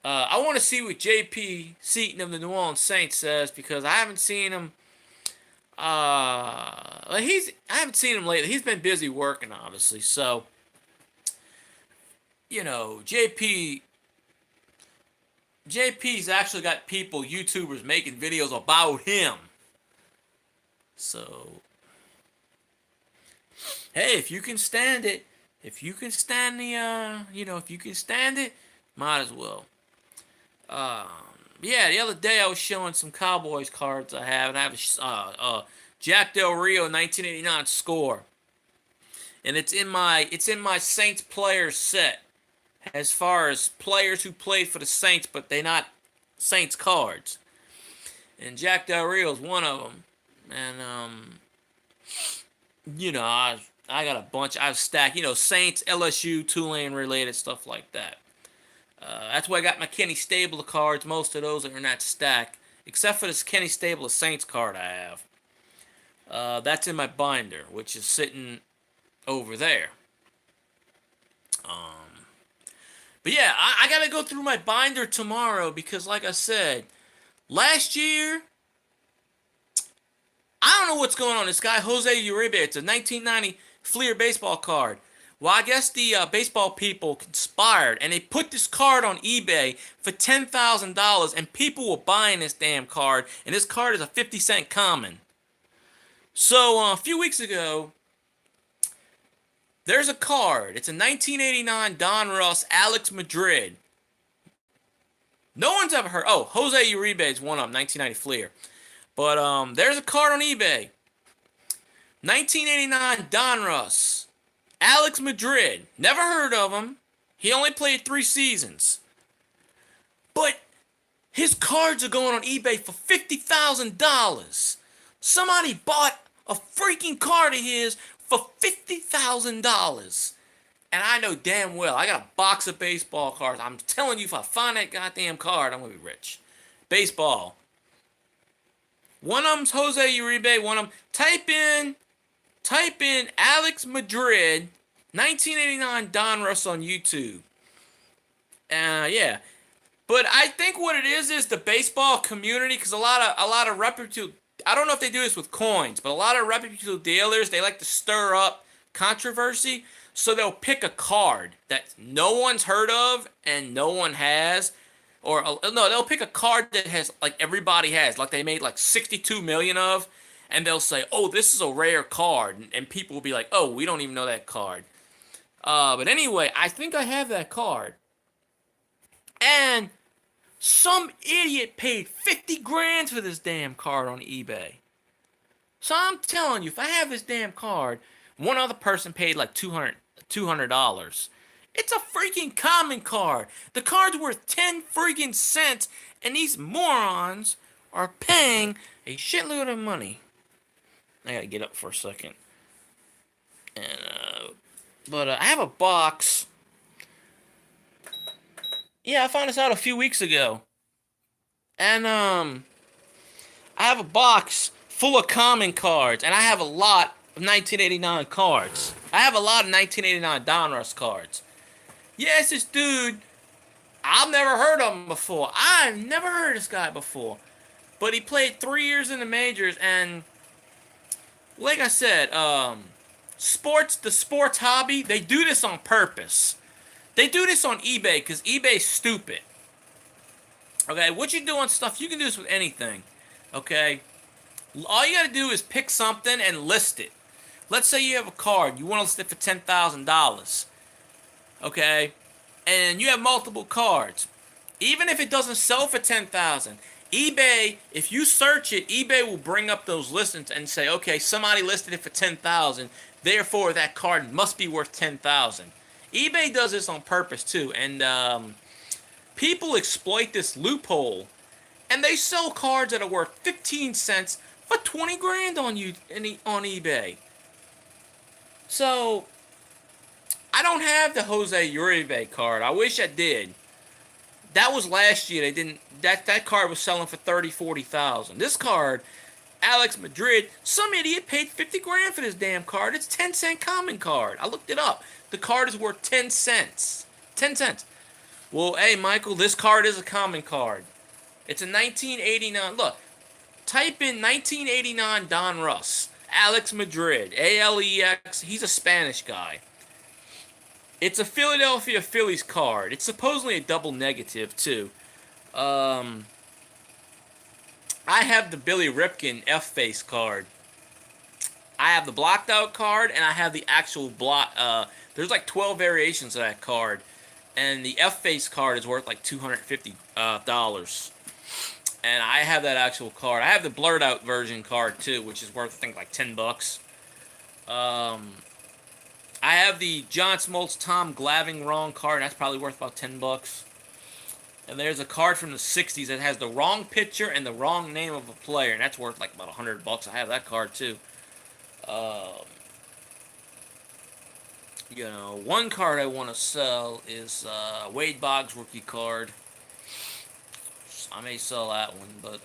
I want to see what J.P. Seaton of the New Orleans Saints says because I haven't seen him. I haven't seen him lately. He's been busy working, obviously. So, JP's actually got YouTubers making videos about him. So, hey, if you can stand it, if you can stand it, might as well. Yeah, the other day I was showing some Cowboys cards I have, and I have a Jack Del Rio 1989 score, and it's in my Saints players set. As far as players who played for the Saints, but they're not Saints cards, and Jack Del Rio is one of them. And I got a bunch. I've stacked, Saints, LSU, Tulane related stuff like that. That's why I got my Kenny Stabler cards. Most of those are in that stack, except for this Kenny Stabler Saints card I have. That's in my binder, which is sitting over there. But yeah, I gotta go through my binder tomorrow because, like I said, last year, I don't know what's going on. This guy, Jose Uribe, it's a 1990 Fleer baseball card. Well, I guess the baseball people conspired, and they put this card on eBay for $10,000, and people were buying this damn card, and this card is a 50-cent common. So, a few weeks ago, there's a card. It's a 1989 Don Russ Alex Madrid. No one's ever heard. Oh, Jose Uribe is one of them, 1990 Fleer. But there's a card on eBay. 1989 Donruss. Alex Madrid. Never heard of him. He only played 3 seasons. But his cards are going on eBay for $50,000. Somebody bought a freaking card of his for $50,000. And I know damn well I got a box of baseball cards. I'm telling you, if I find that goddamn card, I'm gonna be rich. Baseball. One of them's Jose Uribe. One of them. Type in Alex Madrid, 1989 Donruss on YouTube. Yeah. But I think what it is the baseball community, because a lot of reputable. I don't know if they do this with coins, but a lot of reputable dealers, they like to stir up controversy, so they'll pick a card that no one's heard of and no one has, or no, they'll pick a card that has like everybody has, like they made like 62 million of, and they'll say, "Oh, this is a rare card," and people will be like, "Oh, we don't even know that card." But anyway, I think I have that card, and some idiot paid 50 grand for this damn card on eBay. So I'm telling you, if I have this damn card, one other person paid like $200. It's a freaking common card. The card's worth 10 freaking cents, and these morons are paying a shitload of money. I gotta get up for a second. But I have a box. Yeah, I found this out a few weeks ago. And I have a box full of common cards, and I have a lot of 1989 cards. I have a lot of 1989 Donruss cards. Yes, this dude, I've never heard of him before. I've never heard of this guy before. But he played 3 years in the majors, and like I said, the sports hobby, they do this on purpose. They do this on eBay because eBay's stupid. Okay, what you do on stuff, you can do this with anything. Okay, all you gotta do is pick something and list it. Let's say you have a card, you want to list it for $10,000. Okay, and you have multiple cards. Even if it doesn't sell for 10,000, eBay, if you search it, eBay will bring up those listings and say, okay, somebody listed it for 10,000, therefore that card must be worth 10,000. eBay does this on purpose too, and people exploit this loophole, and they sell cards that are worth 15 cents for 20 grand on eBay. So I don't have the Jose Uribe card. I wish I did. That was last year. They didn't. That card was selling for 30,000-40,000. This card, Alex Madrid, some idiot paid 50 grand for this damn card. It's 10-cent common card. I looked it up. The card is worth 10 cents. 10 cents. Well, hey, Michael, this card is a common card. It's a 1989. Look, type in 1989 Donruss. Alex Madrid. ALEX. He's a Spanish guy. It's a Philadelphia Phillies card. It's supposedly a double negative, too. I have the Billy Ripken F-Face card. I have the blocked out card, and I have the actual block. There's like 12 variations of that card. And the F-Face card is worth like $250. And I have that actual card. I have the blurred out version card too, which is worth I think like $10. I have the John Smoltz Tom Glavine wrong card. That's probably worth about $10. And there's a card from the 60s that has the wrong picture and the wrong name of a player, and that's worth like about $100. I have that card too. One card I want to sell is Wade Boggs rookie card. I may sell that one, but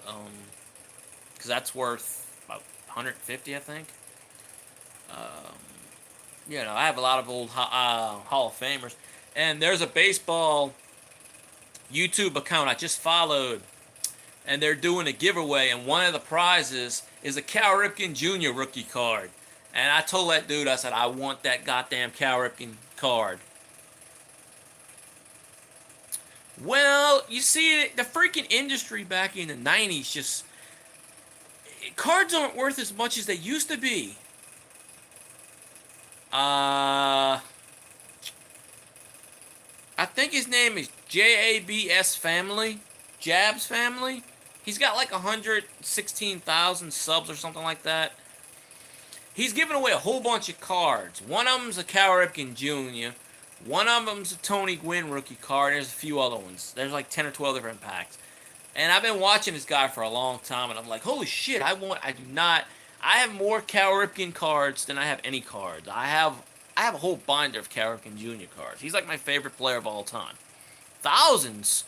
because that's worth about $150, I think. I have a lot of old Hall of Famers, and there's a baseball YouTube account I just followed, and they're doing a giveaway, and one of the prizes is a Cal Ripken Jr. rookie card. And I told that dude, I said, I want that goddamn Cal Ripken card. Well, you see, the freaking industry back in the 90s just... Cards aren't worth as much as they used to be. I think his name is JABS Family. Jabs Family. He's got like 116,000 subs or something like that. He's giving away a whole bunch of cards. One of them's a Cal Ripken Jr. One of them's a Tony Gwynn rookie card. There's a few other ones. There's like 10 or 12 different packs. And I've been watching this guy for a long time, and I'm like, holy shit, I have more Cal Ripken cards than I have any cards. I have a whole binder of Cal Ripken Jr. cards. He's like my favorite player of all time. Thousands.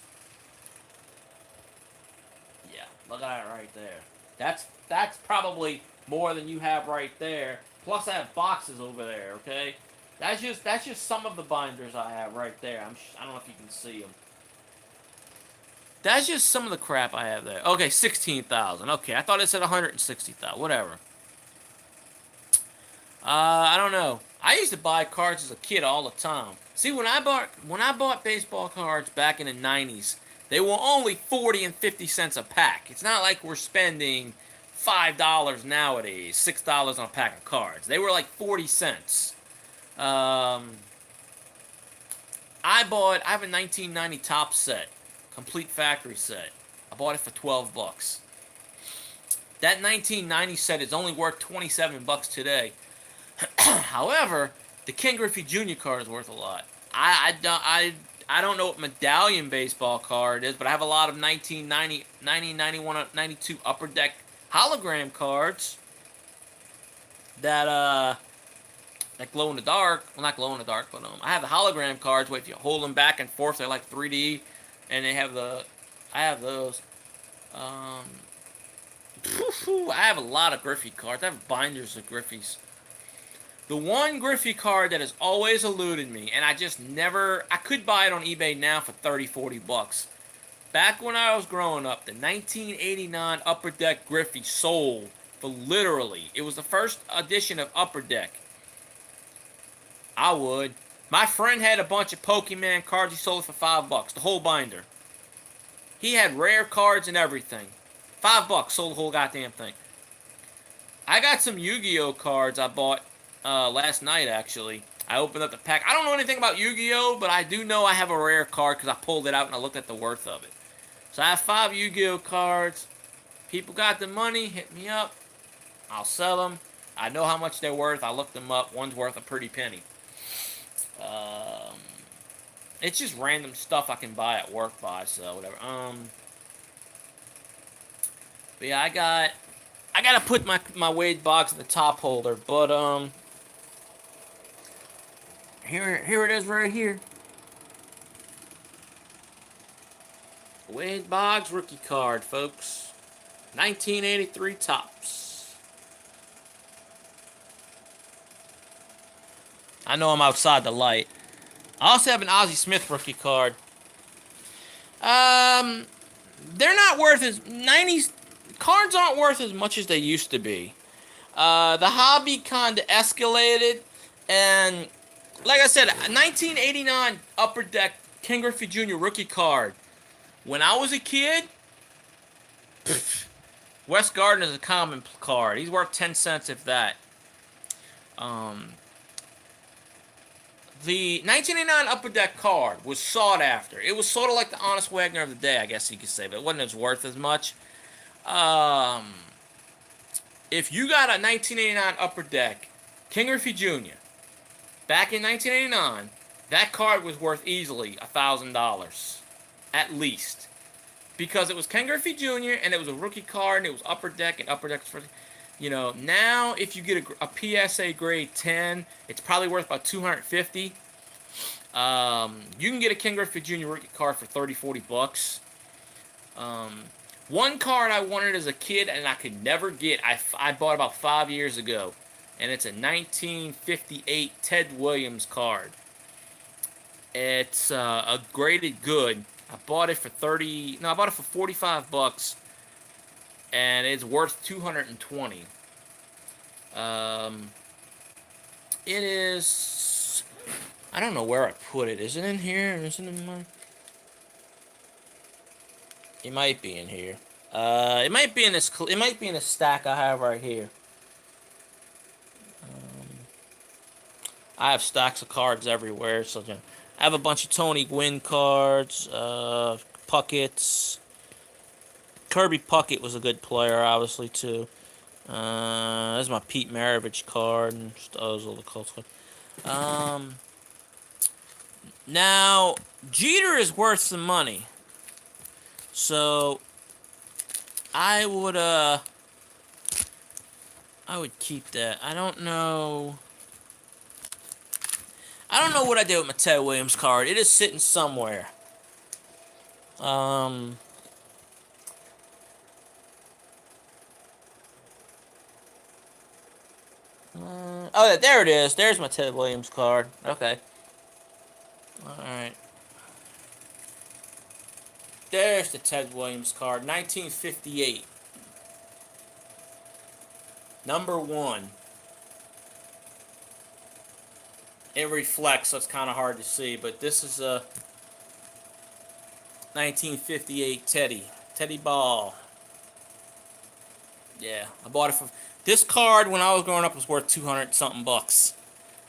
Yeah, look at that right there. That's probably more than you have right there. Plus, I have boxes over there. Okay, that's just some of the binders I have right there. I don't know if you can see them. That's just some of the crap I have there. Okay, 16,000. Okay, I thought it said 160,000. Whatever. I don't know. I used to buy cards as a kid all the time. See, when I bought baseball cards back in the 90s, they were only 40 and 50 cents a pack. It's not like we're spending $5 nowadays, $6 on a pack of cards. They were like 40 cents. Um, I have a 1990 Top set, complete factory set. I bought it for 12 bucks. That 1990 set is only worth 27 bucks today. However, the Ken Griffey Jr. card is worth a lot. I don't know what medallion baseball card is, but I have a lot of 1990, 91, 92 Upper Deck hologram cards that that glow in the dark. Well, not glow in the dark, but I have the hologram cards where if you hold them back and forth, they're like 3D, and I have those. Um, I have a lot of Griffey cards. I have binders of Griffey's. The one Griffey card that has always eluded me, and I could buy it on eBay now for 30, 40 bucks. Back when I was growing up, the 1989 Upper Deck Griffey sold for literally, it was the first edition of Upper Deck. I would. My friend had a bunch of Pokemon cards, he sold it for 5 bucks, the whole binder. He had rare cards and everything. 5 bucks, sold the whole goddamn thing. I got some Yu-Gi-Oh cards I bought last night, actually. I opened up the pack. I don't know anything about Yu-Gi-Oh, but I do know I have a rare card because I pulled it out and I looked at the worth of it. So I have 5 Yu-Gi-Oh cards. People got the money, hit me up. I'll sell them. I know how much they're worth. I looked them up. One's worth a pretty penny. It's just random stuff I can buy at work so whatever. But yeah, I gotta put my Wade box in the top holder, but here it is right here. Wade Boggs rookie card, folks. 1983 Topps. I know I'm outside the light. I also have an Ozzie Smith rookie card. They're not worth as 90s cards aren't worth as much as they used to be. The hobby kind of escalated, and like I said, 1989 Upper Deck Ken Griffey Jr. rookie card. When I was a kid, Wes Gardner is a common card. He's worth 10 cents if that. The 1989 Upper Deck card was sought after. It was sort of like the Honest Wagner of the day, I guess you could say, but it wasn't as worth as much. If you got a 1989 Upper Deck Ken Griffey Jr. back in 1989, that card was worth easily $1,000, at least, because it was Ken Griffey Jr. and it was a rookie card and it was Upper Deck and Upper Deck was for, now if you get a PSA grade 10, it's probably worth about $250. You can get a Ken Griffey Jr. rookie card for 30, 40 bucks. One card I wanted as a kid and I could never get, I bought about 5 years ago, and it's a 1958 Ted Williams card. It's a graded good. I bought it for 45 bucks, and it's worth 220. It is, I don't know where I put it. Is it in here? Is it in my? It might be in here. It might be in this. It might be in a stack I have right here. I have stacks of cards everywhere. So I have a bunch of Tony Gwynn cards, Puckett's. Kirby Puckett was a good player, obviously too. This is my Pete Maravich card and just those all the Colts cards. Now Jeter is worth some money, so I would keep that. I don't know. I don't know what I did with my Ted Williams card. It is sitting somewhere. Um. Oh, there it is. There's my Ted Williams card. Okay. Alright. There's the Ted Williams card. 1958. Number 1. It reflects, so it's kind of hard to see, but this is a 1958 Teddy. Teddy Ball. Yeah, I bought it for... This card, when I was growing up, was worth 200 something bucks.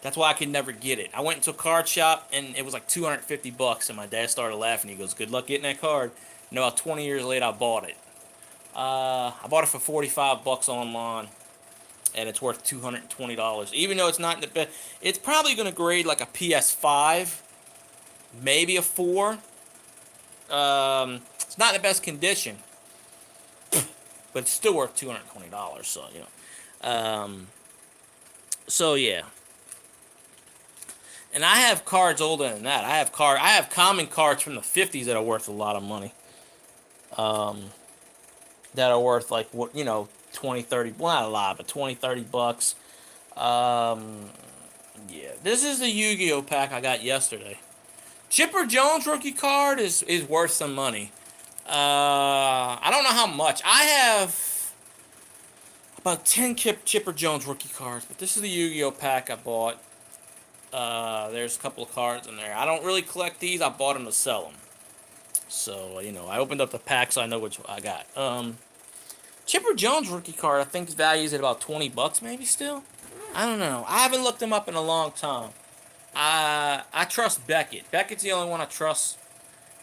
That's why I could never get it. I went into a card shop, and it was like 250 bucks, and my dad started laughing. He goes, good luck getting that card. And about 20 years later, I bought it. I bought it for 45 bucks online, and it's worth $220. Even though it's not in the best... It's probably going to grade like a PS5, maybe a 4. It's not in the best condition, but it's still worth $220, so, you know. So, yeah. And I have cards older than that. I have common cards from the 50s that are worth a lot of money. That are worth like, what, you know, 20, 30, well, not a lot, but 20, 30 bucks. Yeah. This is the Yu-Gi-Oh pack I got yesterday. Chipper Jones rookie card is worth some money. I don't know how much. I have about 10 Chipper Jones rookie cards, but this is the Yu-Gi-Oh pack I bought. There's a couple of cards in there. I don't really collect these. I bought them to sell them. So, you know, I opened up the pack so I know which I got. Chipper Jones rookie card, I think values at about 20 bucks maybe still. I don't know. I haven't looked them up in a long time. I trust Beckett. Beckett's the only one I trust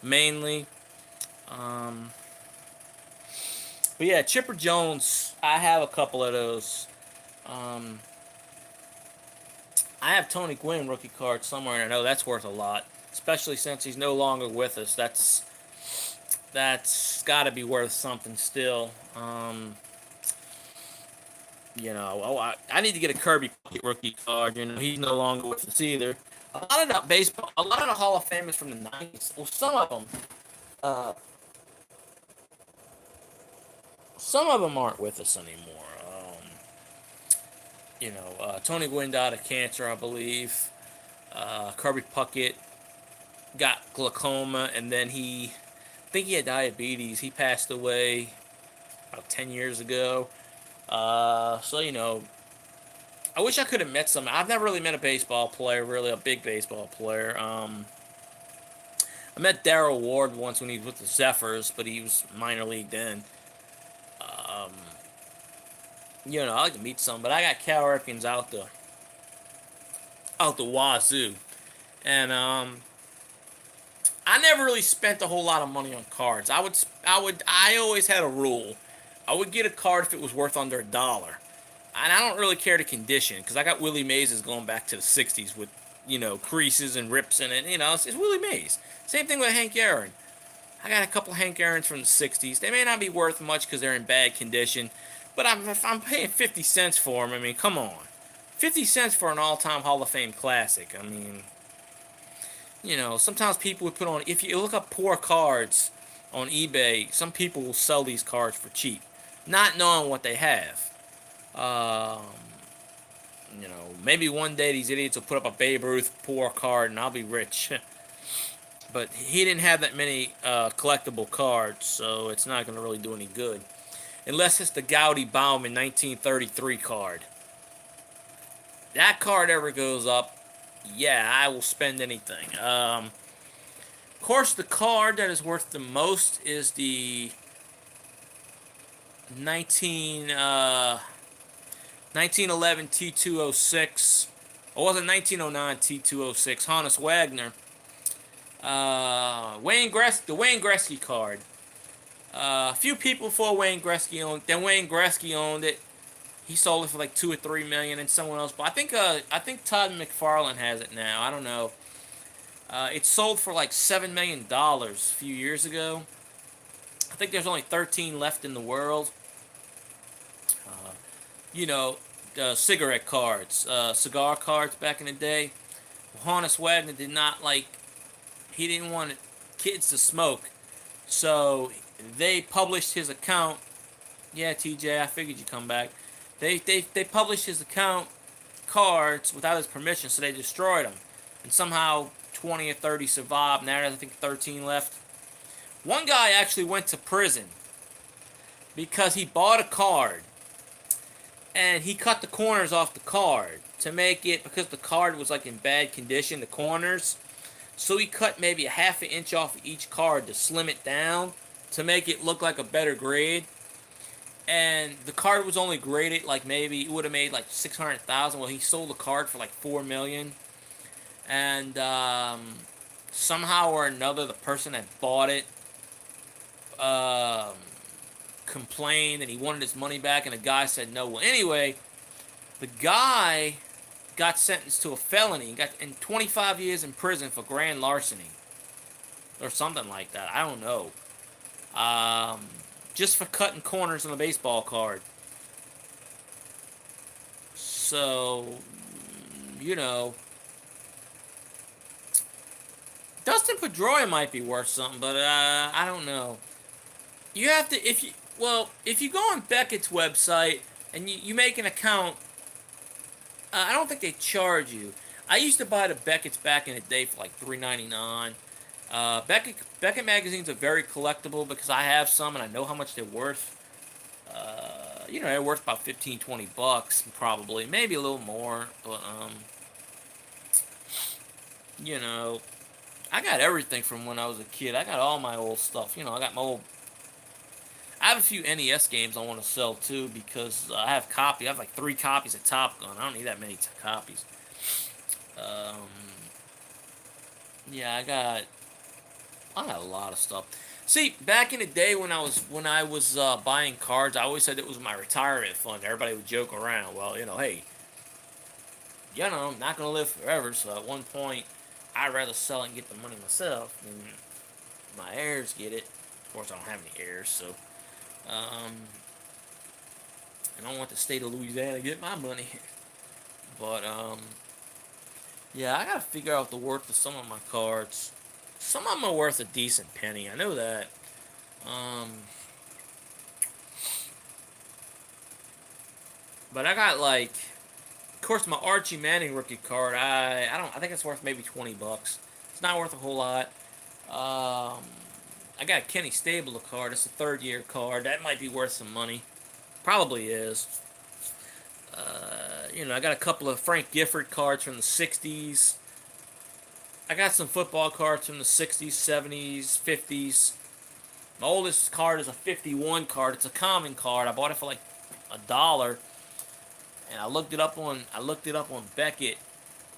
mainly. But yeah, Chipper Jones, I have a couple of those. I have Tony Gwynn rookie card somewhere, and I know that's worth a lot, especially since he's no longer with us. That's got to be worth something still. You know, I need to get a Kirby rookie card. You know, he's no longer with us either. A lot of the baseball, a lot of the Hall of Famers from the '90s. Well, uh, some of them aren't with us anymore. You know, Tony Gwynn died of cancer, I believe. Kirby Puckett got glaucoma, and then I think he had diabetes. He passed away about 10 years ago. So, you know, I wish I could have met some. I've never really met a baseball player, really a big baseball player. I met Darryl Ward once when he was with the Zephyrs, but he was minor league then. You know, I like to meet some, but I got Cal Ripkins out the wazoo, and I never really spent a whole lot of money on cards. I always had a rule. I would get a card if it was worth under $1. And I don't really care the condition, because I got Willie Mays going back to the 60s with, you know, creases and rips in it. You know, it's Willie Mays. Same thing with Hank Aaron. I got a couple Hank Aarons from the 60s. They may not be worth much because they're in bad condition, but if I'm paying 50 cents for them, I mean, come on. 50 cents for an all-time Hall of Fame classic. I mean, you know, sometimes people would put on, if you look up poor cards on eBay, some people will sell these cards for cheap, not knowing what they have. You know, maybe one day these idiots will put up a Babe Ruth poor card and I'll be rich. But he didn't have that many collectible cards, so it's not going to really do any good. Unless it's the Gowdy Bauman 1933 card. That card ever goes up, yeah, I will spend anything. Of course, the card that is worth the most is the 1911 T206. Or was it 1909 T206? Honus Wagner. The Wayne Gretzky card. A few people before Wayne Gretzky owned. Then Wayne Gretzky owned it. He sold it for like 2 or 3 million, and someone else. But I think Todd McFarlane has it now. I don't know. It sold for like $7 million a few years ago. I think there's only 13 left in the world. Uh, you know, cigarette cards, cigar cards back in the day. Honus Wagner did not like. He didn't want kids to smoke, so they published his account. Yeah, TJ, I figured you'd come back. They published his account cards without his permission, so they destroyed them. And somehow 20 or 30 survived. Now there's, I think, 13 left. One guy actually went to prison because he bought a card and he cut the corners off the card to make it, because the card was like in bad condition, the corners. So he cut maybe a half an inch off of each card to slim it down to make it look like a better grade. And the card was only graded like, maybe it would have made like 600,000. Well, he sold the card for like 4 million. And somehow or another, the person that bought it um, complained and he wanted his money back, and the guy said no. Well, anyway, the guy got sentenced to a felony and got in 25 years in prison for grand larceny or something like that. I don't know. Um, just for cutting corners on a baseball card. So, you know, Dustin Pedroia might be worth something, but I don't know. You have to, if you go on Beckett's website and you make an account, I don't think they charge you. I used to buy the Beckett's back in the day for like $3.99. Beckett magazines are very collectible because I have some and I know how much they're worth. They're worth about 15, $20 probably, maybe a little more. But you know, I got everything from when I was a kid. I got all my old stuff. I got my old. I have a few NES games I want to sell too because I have copies. I have like 3 copies of Top Gun. I don't need that many copies. Um, yeah, I got a lot of stuff. See, back in the day when I was buying cards, I always said it was my retirement fund. Everybody would joke around. Well, hey, I'm not gonna live forever, so at one point, I'd rather sell it and get the money myself than my heirs get it. Of course, I don't have any heirs, so I don't want the state of Louisiana to get my money. But yeah, I gotta figure out the worth of some of my cards. Some of them are worth a decent penny. I know that. Um, but I got like, of course, my Archie Manning rookie card. I think it's worth maybe $20. It's not worth a whole lot. I got a Kenny Stabler card. It's a 3rd-year card. That might be worth some money. Probably is. I got a couple of Frank Gifford cards from the 60s. I got some football cards from the 60s, 70s, 50s. My oldest card is a 51 card. It's a common card. I bought it for like $1, and I looked it up on Beckett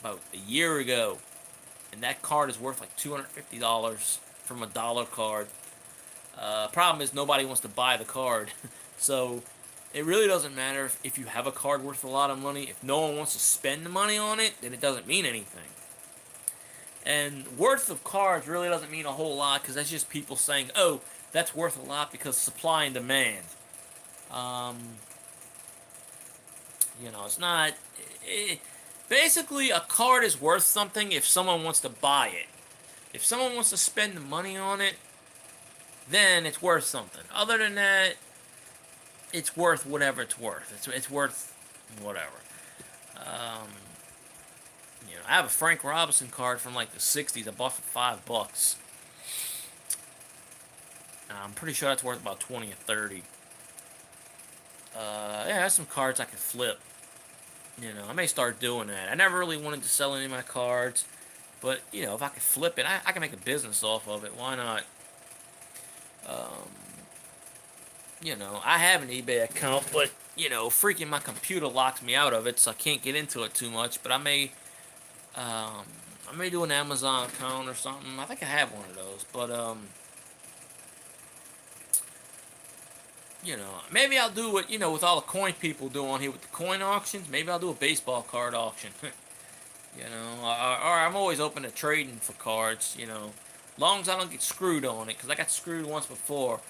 about a year ago, and that card is worth like $250 from a dollar card. Problem is nobody wants to buy the card, so it really doesn't matter if you have a card worth a lot of money. If no one wants to spend the money on it, then it doesn't mean anything. And worth of cards really doesn't mean a whole lot because that's just people saying, oh, that's worth a lot because supply and demand. Um, it's not. Basically, a card is worth something if someone wants to buy it. If someone wants to spend the money on it, then it's worth something. Other than that, it's worth whatever it's worth. It's worth whatever. Um, I have a Frank Robinson card from like the 60s I bought for $5. I'm pretty sure that's worth about 20 or 30. Yeah, I have some cards I could flip. I may start doing that. I never really wanted to sell any of my cards, but if I could flip it, I can make a business off of it. Why not? I have an eBay account, but freaking my computer locks me out of it, so I can't get into it too much. But I may do an Amazon account or something. I think I have one of those, but maybe I'll do what, with all the coin people do on here with the coin auctions. Maybe I'll do a baseball card auction. Or I'm always open to trading for cards, long as I don't get screwed on it, because I got screwed once before.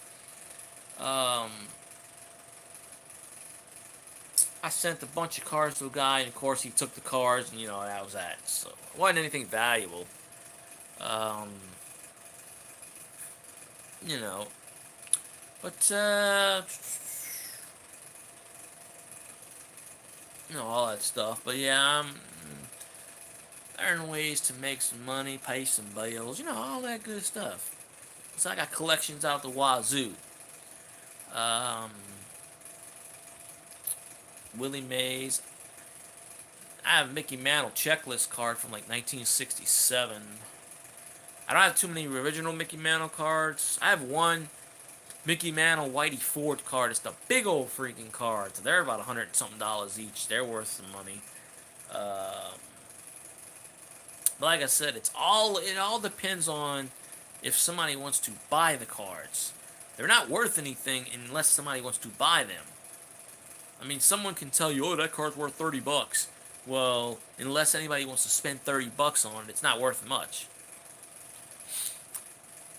Um, I sent a bunch of cards to a guy, and of course he took the cards, and that was that. So it wasn't anything valuable. Um, you know, but all that stuff. But yeah, I'm learning ways to make some money, pay some bills, all that good stuff. So I got collections out the wazoo. Um, Willie Mays. I have a Mickey Mantle checklist card from like 1967. I don't have too many original Mickey Mantle cards. I have one Mickey Mantle Whitey Ford card. It's the big old freaking cards. They're about $100 something each. They're worth some money. But like I said, it all depends on if somebody wants to buy the cards. They're not worth anything unless somebody wants to buy them. I mean, someone can tell you, oh, that card's worth $30. Well, unless anybody wants to spend $30 on it, it's not worth much.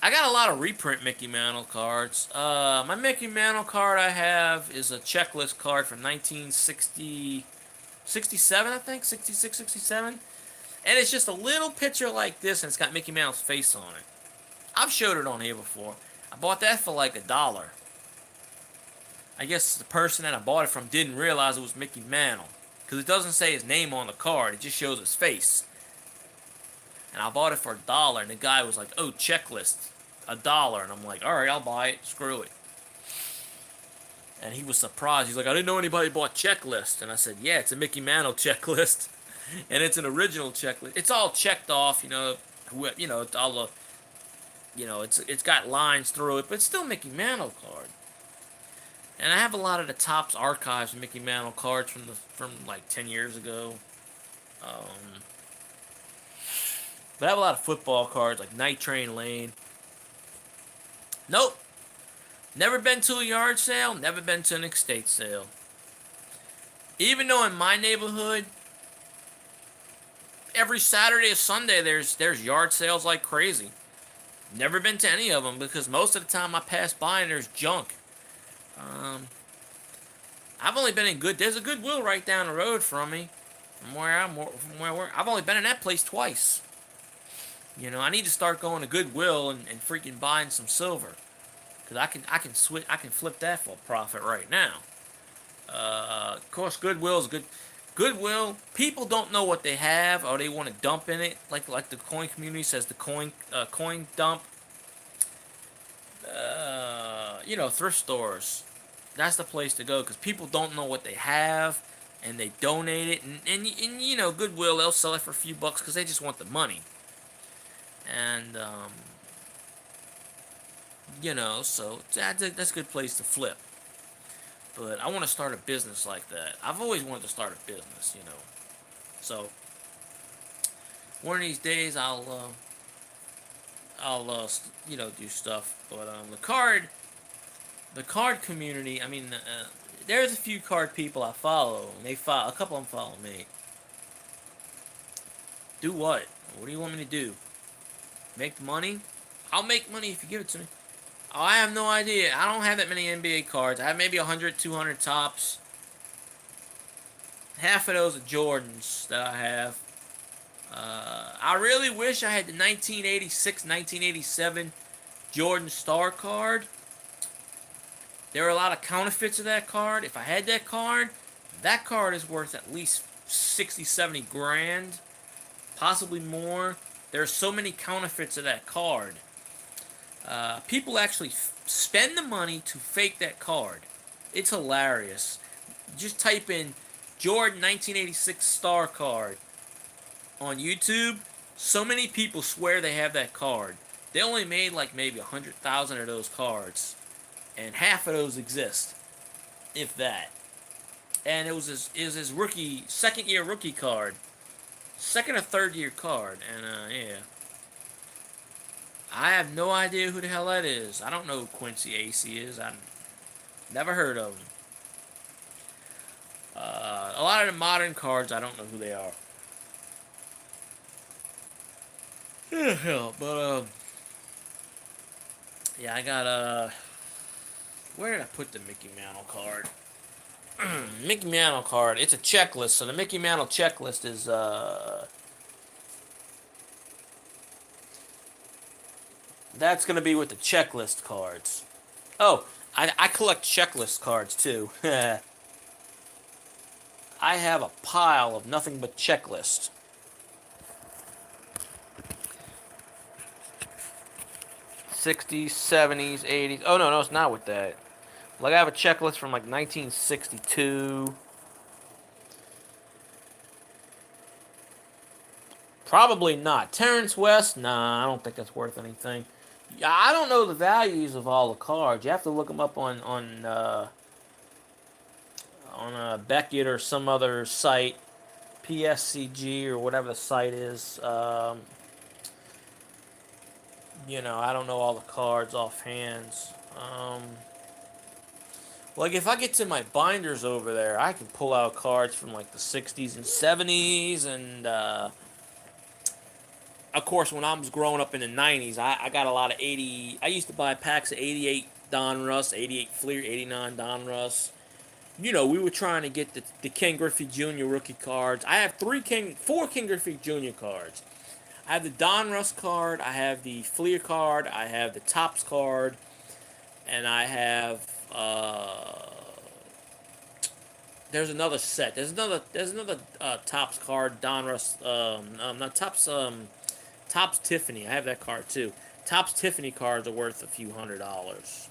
I got a lot of reprint Mickey Mantle cards. My Mickey Mantle card I have is a checklist card from 1960, 67, I think, 66, 67. And it's just a little picture like this, and it's got Mickey Mantle's face on it. I've showed it on here before. I bought that for like $1. I guess the person that I bought it from didn't realize it was Mickey Mantle, because it doesn't say his name on the card. It just shows his face. And I bought it for $1, and the guy was like, oh, checklist, $1. And I'm like, alright, I'll buy it. Screw it. And he was surprised. He's like, I didn't know anybody bought checklist. And I said, yeah, it's a Mickey Mantle checklist. And it's an original checklist. It's all checked off, it's all it's got lines through it, but it's still a Mickey Mantle card. And I have a lot of the Topps archives of Mickey Mantle cards from like 10 years ago. But I have a lot of football cards, like Night Train Lane. Nope. Never been to a yard sale. Never been to an estate sale. Even though in my neighborhood, every Saturday or Sunday there's yard sales like crazy. Never been to any of them because most of the time I pass by and there's junk. I've only been in there's a Goodwill right down the road from me, from where I've only been in that place twice. I need to start going to Goodwill and freaking buying some silver, because I can flip that for a profit right now. Of course, Goodwill's good. Goodwill, people don't know what they have or they want to dump in it, like the coin community says, the coin dump. Thrift stores. That's the place to go, because people don't know what they have and they donate it, and Goodwill, they'll sell it for a few bucks because they just want the money. And so that's a good place to flip. But I want to start a business like that. I've always wanted to start a business, So one of these days I'll do stuff. But the card community. I mean, there's a few card people I follow, and a couple of them follow me. Do what? What do you want me to do? Make money? I'll make money if you give it to me. Oh, I have no idea. I don't have that many NBA cards. I have maybe 100, 200 tops. Half of those are Jordans that I have. I really wish I had the 1986, 1987 Jordan Star card. There are a lot of counterfeits of that card. If I had that card is worth at least 60, 70 grand. Possibly more. There are so many counterfeits of that card. People actually spend the money to fake that card. It's hilarious. Just type in Jordan 1986 Star card on YouTube. So many people swear they have that card. They only made like maybe 100,000 of those cards, and half of those exist, if that. And it was his second year rookie card, second or third year card, and yeah. I have no idea who the hell that is. I don't know who Quincy Acey is. Never heard of them. A lot of the modern cards, I don't know who they are. Yeah, but yeah, I got where did I put the Mickey Mantle card? Mickey Mantle card. It's a checklist. So the Mickey Mantle checklist is that's gonna be with the checklist cards. Oh, I collect checklist cards too. I have a pile of nothing but checklists. 60s, 70s, 80s. Oh no, it's not with that. Like I have a checklist from like 1962. Probably not. Terrence West? Nah, I don't think that's worth anything. Yeah, I don't know the values of all the cards. You have to look them up on Beckett or some other site, PSCG or whatever the site is. I don't know all the cards offhand. Um, like if I get to my binders over there, I can pull out cards from like the 60s and 70s, and of course when I was growing up in the 90s, I got a lot of 80. I used to buy packs of 88 Donruss, 88 Fleer, 89 Donruss. We were trying to get the Ken Griffey Jr. rookie cards. I have four Ken Griffey Jr. cards. I have the Donruss card, I have the Fleer card, I have the Topps card, and I have there's another set. There's another Topps card, Donruss. Not Topps. Topps Tiffany. I have that card too. Topps Tiffany cards are worth a few $100s.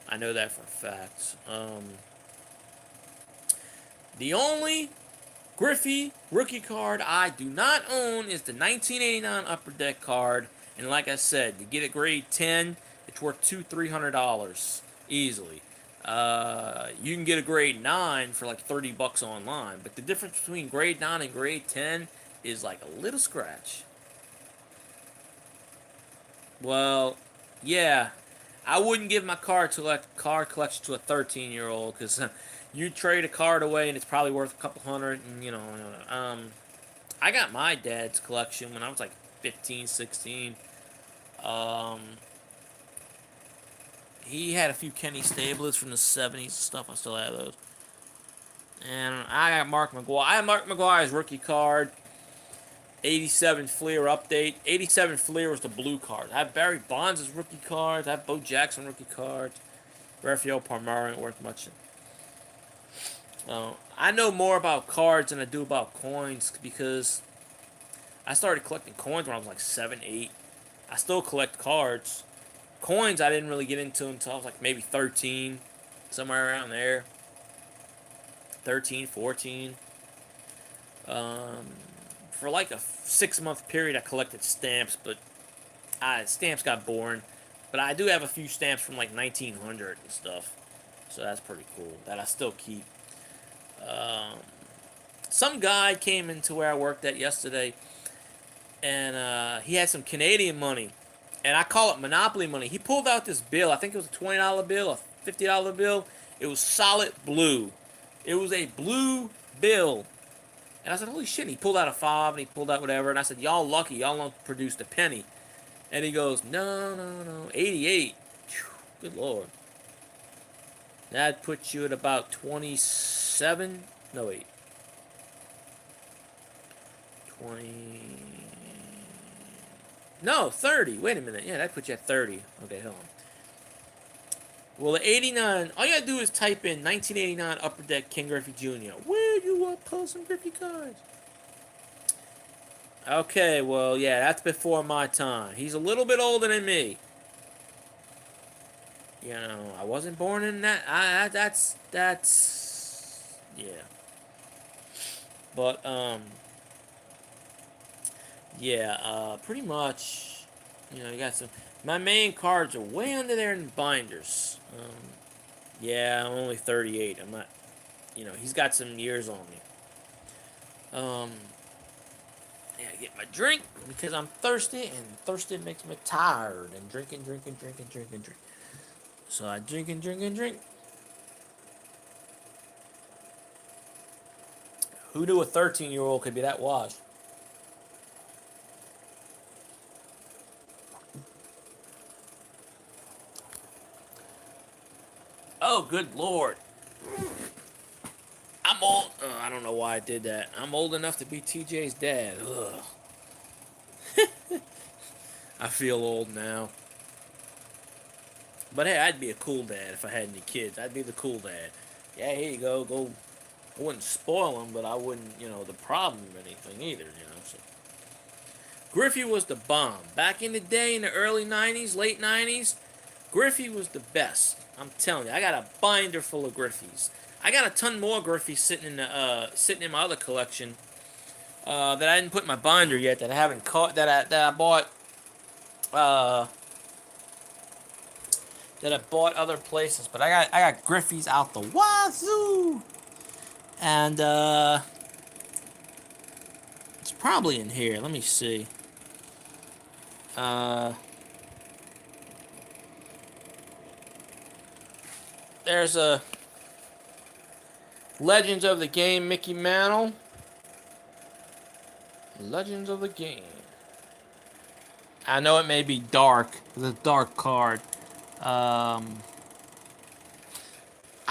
I know that for a fact. The only Griffey rookie card I do not own is the 1989 Upper Deck card. And like I said, you get a grade 10, it's worth $300 easily. You can get a grade 9 for like $30 online, but the difference between grade 9 and grade 10 is like a little scratch. Well, yeah, I wouldn't give my card collection to a 13-year-old because you trade a card away and it's probably worth a couple hundred, and I got my dad's collection when I was like 15, 16. Um, he had a few Kenny Stablers from the 70s and stuff. I still have those. And I got Mark McGwire. I have Mark McGwire's rookie card. 87 Fleer update. 87 Fleer was the blue card. I have Barry Bonds' rookie cards. I have Bo Jackson rookie cards. Rafael Palmeiro ain't worth much. I know more about cards than I do about coins because I started collecting coins when I was like 7, 8. I still collect cards. Coins I didn't really get into until I was like maybe 13. Somewhere around there. 13, 14. For like a 6-month period I collected stamps, but stamps got boring. But I do have a few stamps from like 1900 and stuff. So that's pretty cool. That I still keep. Um, some guy came into where I worked at yesterday, and he had some Canadian money, and I call it Monopoly money. He pulled out this bill. I think it was a $20 bill, a $50 bill. It was solid blue. It was a blue bill. And I said, holy shit. And he pulled out a fob and he pulled out whatever. And I said, y'all lucky. Y'all don't produced a penny. And he goes, no, no, no. 88. Whew, good Lord. That puts you at about 27. No, wait. 20. No, 30. Wait a minute. Yeah, that puts you at 30. Okay, hold on. Well, the 89, all you gotta do is type in 1989 Upper Deck Ken Griffey Jr. Where you want to pull some Griffey cards? Okay, well, yeah, that's before my time. He's a little bit older than me. I wasn't born in that. Yeah. But yeah, pretty much. You got some. My main cards are way under there in binders. Yeah, I'm only 38. I'm not. He's got some years on me. Yeah, I get my drink because I'm thirsty, and thirsty makes me tired. And drinking. So I drink and drink and drink. Who knew a 13-year-old could be that washed? Oh, good lord. I'm old. I don't know why I did that. I'm old enough to be TJ's dad. Ugh. I feel old now. But hey, I'd be a cool dad if I had any kids. I'd be the cool dad. Yeah, here you go. Go. I wouldn't spoil them, but I wouldn't, the problem or anything either. So Griffey was the bomb. Back in the day, in the early 90s, late 90s, Griffey was the best. I'm telling you, I got a binder full of Griffies. I got a ton more Griffies sitting in my other collection that I didn't put in my binder yet. That I haven't caught. That I bought. Uh, that I bought other places. But I got Griffies out the wazoo, and it's probably in here. Let me see. There's a Legends of the Game Mickey Mantle. Legends of the Game. I know it may be dark. It's a dark card. I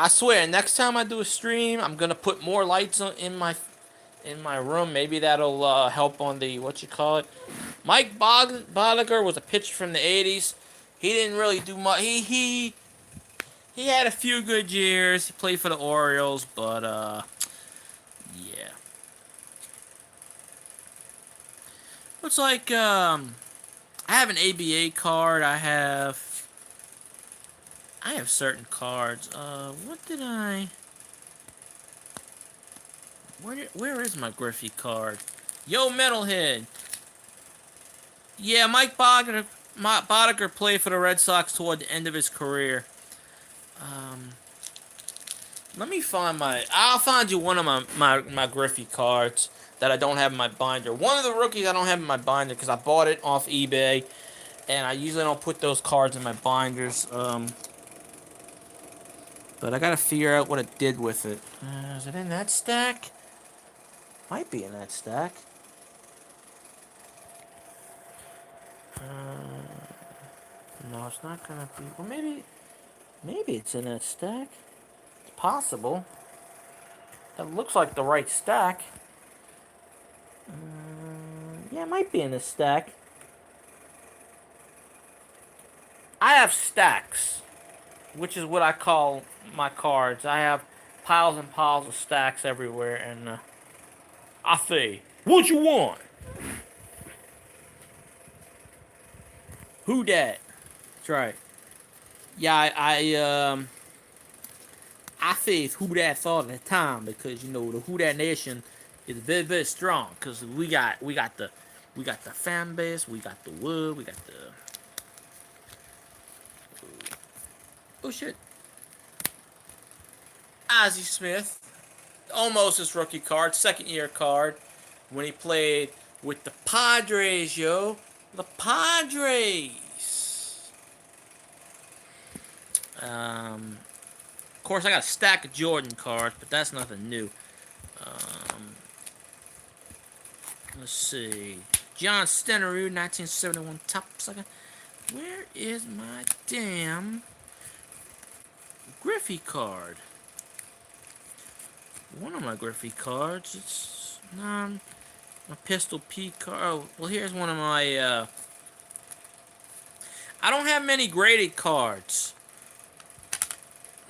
swear, next time I do a stream, I'm gonna put more lights in my room. Maybe that'll help on the what you call it. Mike Bodiger was a pitcher from the '80s. He didn't really do much. He had a few good years. He played for the Orioles, but yeah. Looks like I have an ABA card. I have certain cards. What did I? Where is my Griffey card? Yo, Metalhead. Yeah, Mike Boddicker played for the Red Sox toward the end of his career. Let me find I'll find you one of my Griffey cards that I don't have in my binder. One of the rookies I don't have in my binder because I bought it off eBay, and I usually don't put those cards in my binders. But I gotta figure out what it did with it. Is it in that stack? Might be in that stack. No, it's not gonna be. Well, maybe it's in that stack. It's possible. That looks like the right stack. Yeah, it might be in this stack. I have stacks, which is what I call my cards. I have piles and piles of stacks everywhere, and I say, what you want? Who dat? That's right. Yeah, I face Who Dat all the time because the Who Dat Nation is very very strong because we got the fan base, we got the wood, we got the oh shit, Ozzie Smith, almost his rookie card, second year card when he played with the Padres, the Padres. Of course, I got a stack of Jordan cards, but that's nothing new. Let's see. John Stenerud, 1971 Top Sucker. Where is my damn Griffey card? One of my Griffey cards. It's not my Pistol Pete card. Oh, well, here's one of my. I don't have many graded cards.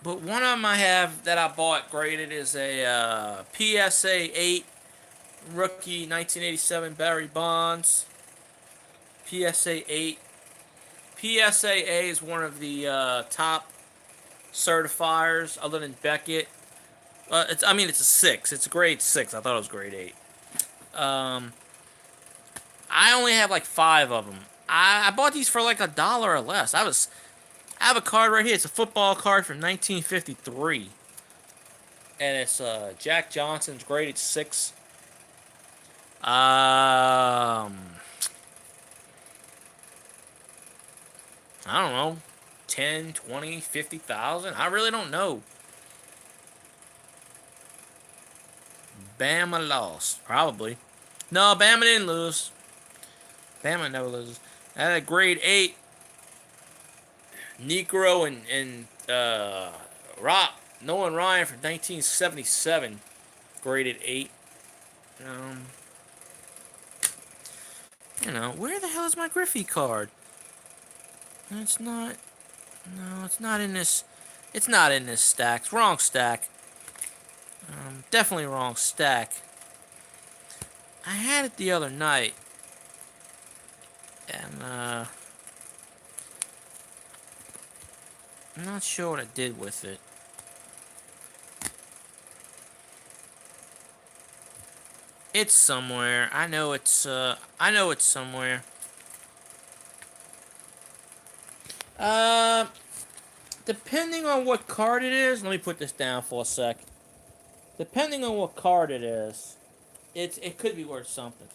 But one of them I have that I bought graded is a PSA 8 rookie 1987 Barry Bonds. PSA 8. PSA A is one of the top certifiers other than Beckett. It's a 6. It's a grade 6. I thought it was grade 8. I only have like 5 of them. I bought these for like $1 or less. I have a card right here. It's a football card from 1953. And it's Jack Johnson's graded 6. I don't know. 10, 20, 50,000. I really don't know. Bama lost. Probably. No, Bama didn't lose. Bama never loses. I had a grade 8. Negro and Rock. Nolan Ryan from 1977. Graded 8. Um, where the hell is my Griffey card? It's not. No, it's not in this. It's not in this stack. It's wrong stack. Definitely wrong stack. I had it the other night, and I'm not sure what I did with it. It's somewhere. I know it's somewhere. Uh, Depending on what card it is, let me put this down for a sec. Depending on what card it is, it could be worth something.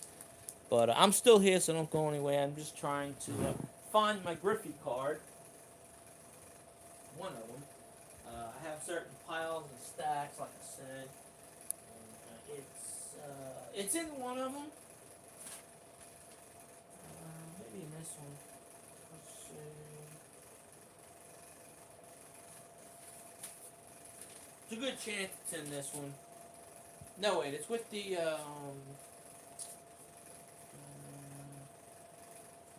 But I'm still here, so don't go anywhere. I'm just trying to find my Griffey card. One of them. I have certain piles and stacks, like I said. And, it's in one of them. Maybe in this one. Let's see. It's a good chance it's in this one. No, wait, it's with the,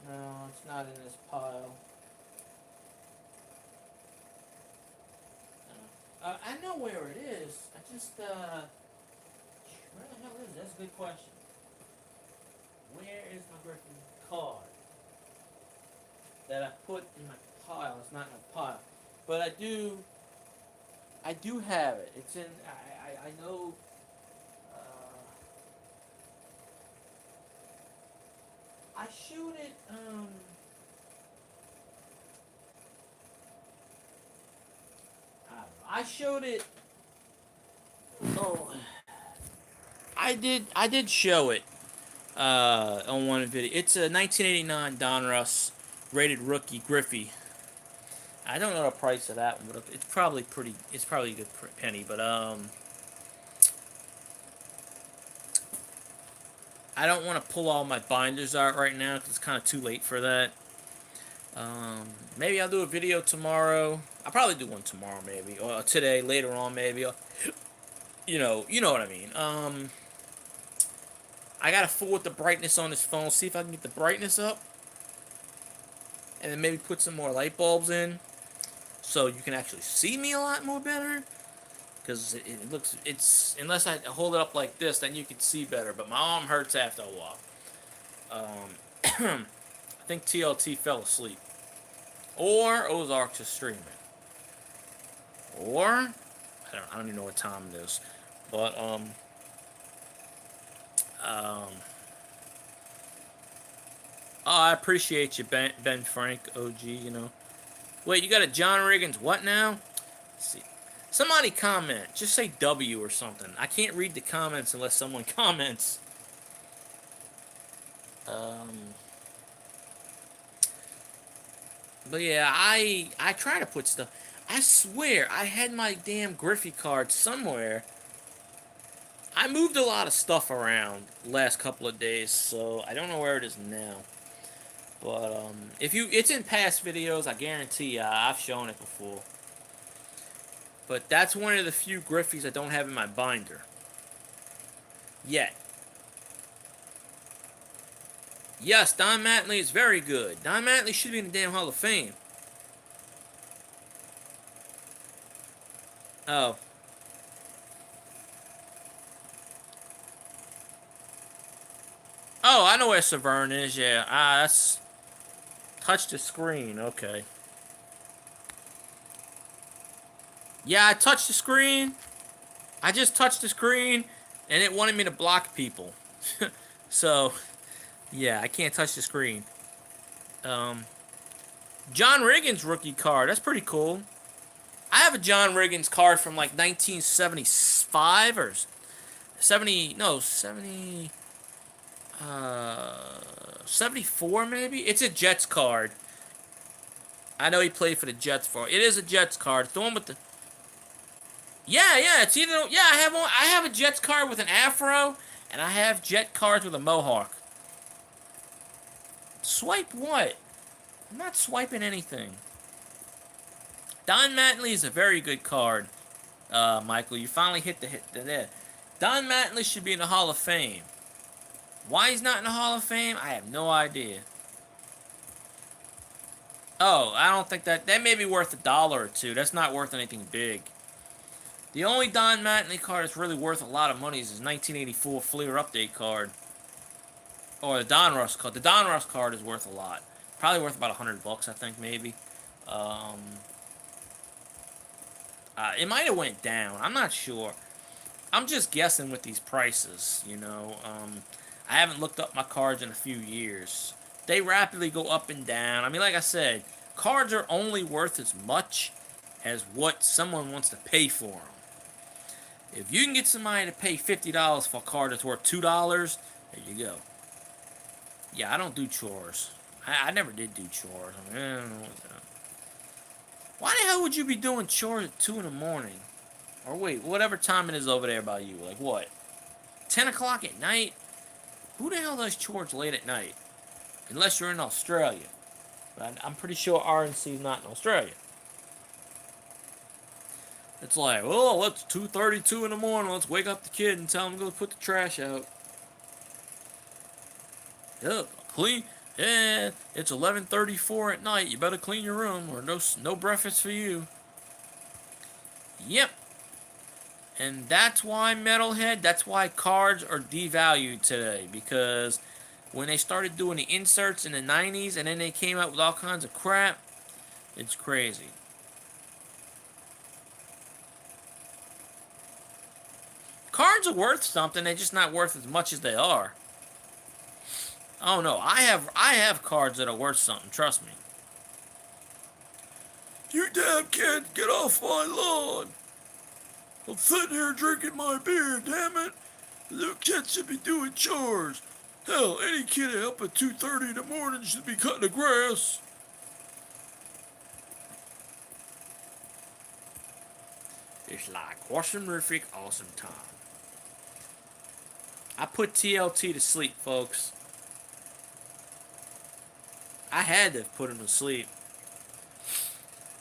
no, it's not in this pile. I know where it is. I just, where the hell is it? That's a good question. Where is my Griffin card that I put in my pile? It's not in a pile, but I do have it. It's in. I know. I showed it. I showed it. Oh, I did show it. On one video. It's a 1989 Donruss rated rookie Griffey. I don't know the price of that one, but it's probably pretty. It's probably a good penny, but I don't want to pull all my binders out right now because it's kind of too late for that. Maybe I'll do a video tomorrow. I'll probably do one tomorrow, maybe, or today, later on, maybe. You know what I mean. I gotta fool with the brightness on this phone. See if I can get the brightness up, and then maybe put some more light bulbs in, so you can actually see me a lot more better. Because it looks, unless I hold it up like this, then you can see better. But my arm hurts after a while. I think TLT fell asleep. Or Ozarks is streaming. Or, I don't even know what time it is. But, oh, I appreciate you, Ben Frank, OG, Wait, you got a John Riggins what now? Let's see. Somebody comment. Just say W or something. I can't read the comments unless someone comments. But yeah, I try to put stuff. I swear, I had my damn Griffey card somewhere. I moved a lot of stuff around the last couple of days, so I don't know where it is now. But it's in past videos. I guarantee you, I've shown it before. But that's one of the few Griffeys I don't have in my binder. Yet. Yes, Don Mattingly is very good. Don Mattingly should be in the damn Hall of Fame. Oh. Oh, I know where Severn is, yeah. That's... Touch the screen, okay. Yeah, I touched the screen. I just touched the screen, and it wanted me to block people. So, yeah, I can't touch the screen. John Riggins rookie card. That's pretty cool. I have a John Riggins card from like 1975 or 70. No, 70. 74 maybe. It's a Jets card. I know he played for the Jets for. It is a Jets card. The one with the. Yeah. It's either I have one. I have a Jets card with an afro, and I have Jet cards with a mohawk. Swipe what? I'm not swiping anything. Don Mattingly is a very good card, Michael. You finally hit the there. Don Mattingly should be in the Hall of Fame. Why he's not in the Hall of Fame, I have no idea. Oh, I don't think that may be worth $1 or $2. That's not worth anything big. The only Don Mattingly card that's really worth a lot of money is his 1984 Fleer Update card, or the Donruss card. The Donruss card is worth a lot. Probably worth about $100, I think, maybe. Um, it might have went down. I'm not sure. I'm just guessing with these prices. I haven't looked up my cards in a few years. They rapidly go up and down. I mean, like I said, cards are only worth as much as what someone wants to pay for them. If you can get somebody to pay $50 for a card that's worth $2, there you go. Yeah, I don't do chores. I never did do chores. I mean, I don't know why the hell would you be doing chores at 2 in the morning? Or wait, whatever time it is over there by you. Like what? 10 o'clock at night? Who the hell does chores late at night? Unless you're in Australia. But I'm pretty sure RNC is not in Australia. It's like, oh, it's 2:32 in the morning. Let's wake up the kid and tell him to go put the trash out. Yep, clean. Yeah, it's 11:34 at night. You better clean your room, or no breakfast for you. Yep. And that's why, Metalhead, that's why cards are devalued today. Because when they started doing the inserts in the 90s and then they came out with all kinds of crap, it's crazy. Cards are worth something, they're just not worth as much as they are. Oh no, I have cards that are worth something, trust me. You damn kid, get off my lawn! I'm sitting here drinking my beer, damn it! The little kids should be doing chores. Hell, any kid up at 2:30 in the morning should be cutting the grass. It's like awesome-rific awesome time. I put TLT to sleep, folks. I had to put him to sleep.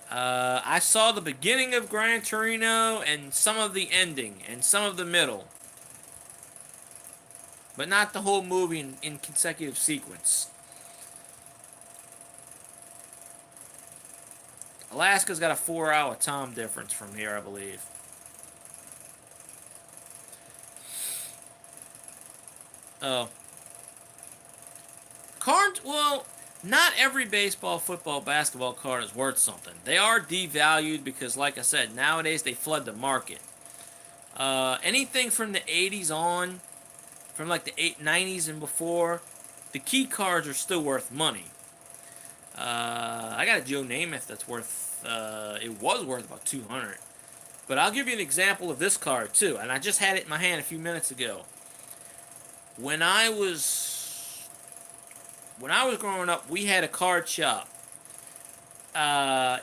I saw the beginning of Gran Torino and some of the ending and some of the middle. But not the whole movie in consecutive sequence. Alaska's got a 4-hour time difference from here, I believe. Oh. Cards, well, not every baseball, football, basketball card is worth something. They are devalued because, like I said, nowadays they flood the market. Anything from the 80s on, from like the 90s and before, the key cards are still worth money. I got a Joe Namath that's worth, it was worth about 200. But I'll give you an example of this card too, and I just had it in my hand a few minutes ago. When I was growing up, we had a card shop. I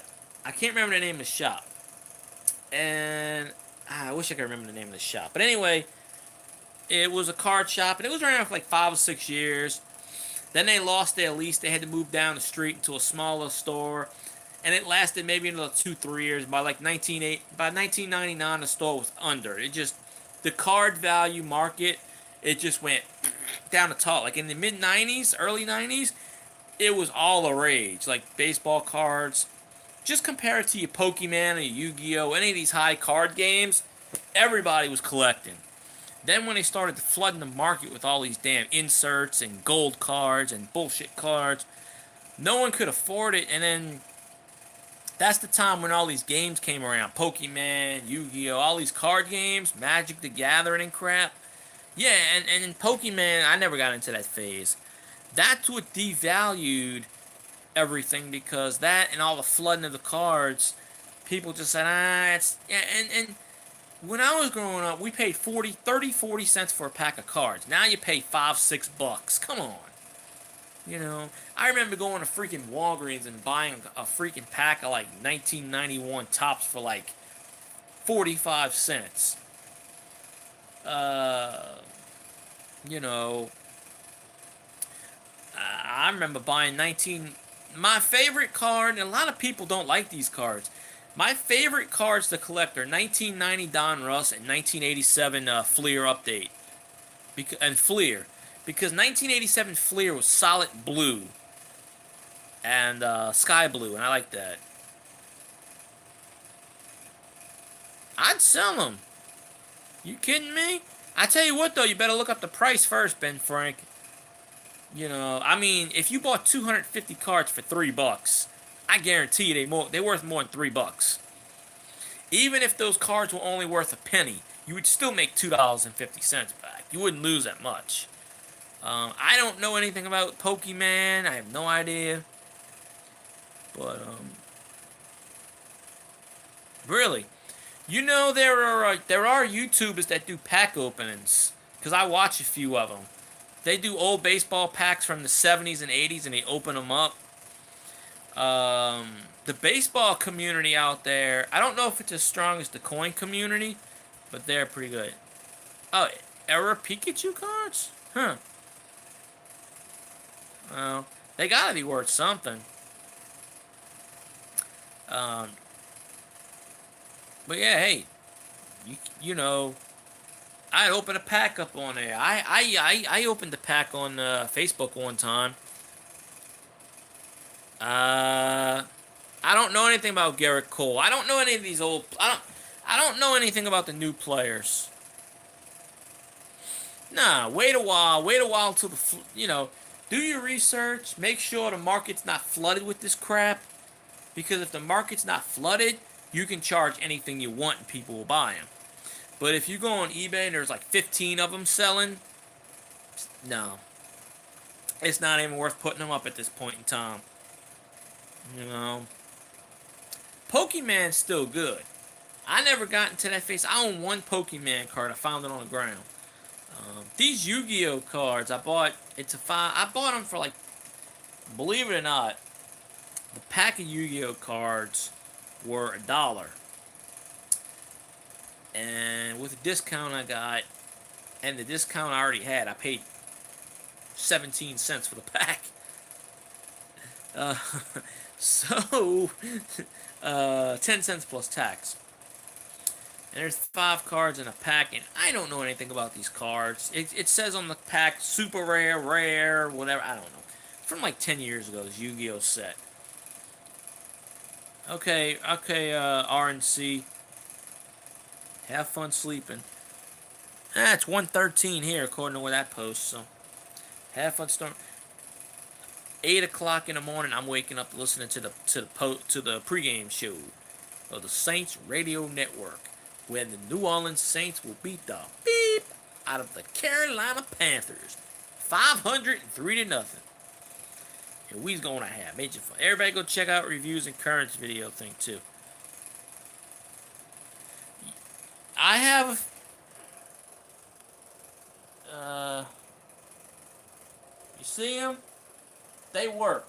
can't remember the name of the shop, and I wish I could remember the name of the shop. But anyway, it was a card shop, and it was around for like 5 or 6 years. Then they lost their lease. They had to move down the street into a smaller store, and it lasted maybe another 2-3 years. By 1999, the store was under. The card value market, it just went down the top. Like in the mid 90s, early 90s, it was all the rage. Like baseball cards. Just compare it to your Pokemon or your Yu-Gi-Oh, any of these high card games, everybody was collecting. Then when they started flooding the market with all these damn inserts and gold cards and bullshit cards, no one could afford it. And then that's the time when all these games came around. Pokemon, Yu-Gi-Oh, all these card games, Magic the Gathering and crap. Yeah, and in Pokemon, I never got into that phase. That's what devalued everything, because that and all the flooding of the cards, people just said, it's... Yeah, and when I was growing up, we paid 40 cents for a pack of cards. Now you pay $5-6. Come on. I remember going to freaking Walgreens and buying a freaking pack of like 1991 Tops for like 45 cents. Uh, you know, I remember buying 19. My favorite card, and a lot of people don't like these cards. My favorite cards to collect are 1990 Don Russ and 1987 Fleer Update. And Fleer. Because 1987 Fleer was solid blue and sky blue, and I like that. I'd sell them. You kidding me? I tell you what, though, you better look up the price first, Ben Frank. You know, I mean, if you bought 250 cards for $3, I guarantee you they're worth more than $3. Even if those cards were only worth a penny, you would still make $2.50 back. You wouldn't lose that much. I don't know anything about Pokemon. I have no idea. But really, you know there are YouTubers that do pack openings, because I watch a few of them. They do old baseball packs from the 70s and 80s, and they open them up. The baseball community out there, I don't know if it's as strong as the coin community, but they're pretty good. Oh, Era Pikachu cards? Huh. Well, they gotta be worth something. Um, but yeah, hey, you know, I'd open a pack up on there. I opened the pack on Facebook one time. I don't know anything about Garrett Cole. I don't know any of these old. I don't know anything about the new players. Nah, wait a while. Wait a while till do your research. Make sure the market's not flooded with this crap. Because if the market's not flooded, you can charge anything you want and people will buy them. But if you go on eBay and there's like 15 of them selling, no. It's not even worth putting them up at this point in time. You know. Pokemon's still good. I never got into that phase. I own one Pokemon card. I found it on the ground. These Yu-Gi-Oh cards, I bought them for like, believe it or not, the pack of Yu-Gi-Oh cards were $1. And with the discount I got, and the discount I already had, I paid 17 cents for the pack. Uh, so, 10 cents plus tax. And there's 5 cards in a pack, and I don't know anything about these cards. It says on the pack, super rare, rare, whatever, I don't know. From like 10 years ago, this Yu-Gi-Oh set. Okay, RNC. Have fun sleeping. It's 1:13 here, according to where that posts, so. Have fun storm. 8 o'clock in the morning, I'm waking up listening to the pregame show of the Saints Radio Network, where the New Orleans Saints will beat the beep out of the Carolina Panthers, 503-0. And we's gonna have major fun. Everybody go check out reviews and currents video thing too. I have you see them? They work.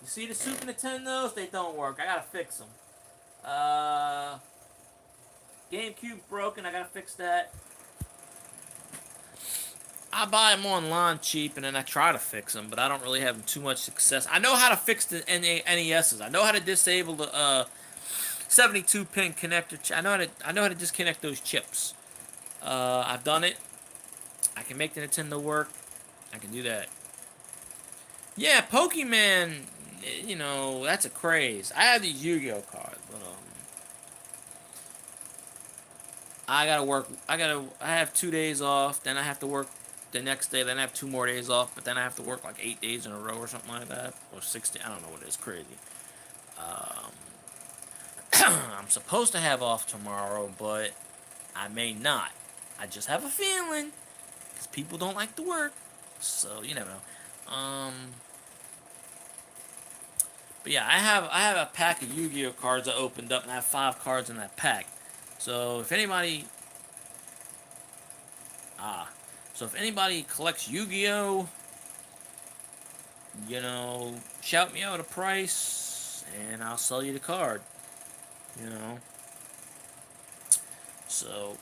You see the Super Nintendos? They don't work. I gotta fix them. GameCube's broken. I gotta fix that. I buy them online cheap, and then I try to fix them, but I don't really have too much success. I know how to fix the NESs. I know how to disable the 72-pin connector. I know how to disconnect those chips. I've done it. I can make the Nintendo work. I can do that. Yeah, Pokemon, you know, that's a craze. I have these Yu-Gi-Oh cards, but I gotta work. I have 2 days off, then I have to work the next day, then I have 2 more days off, but then I have to work like 8 days in a row or something like that, or 60. I don't know what it is. Crazy. I'm supposed to have off tomorrow, but I may not. I just have a feeling, because people don't like to work, so you never know. But yeah, I have a pack of Yu-Gi-Oh cards I opened up, and I have 5 cards in that pack. So if anybody collects Yu-Gi-Oh, you know, shout me out a price, and I'll sell you the card. You know. So,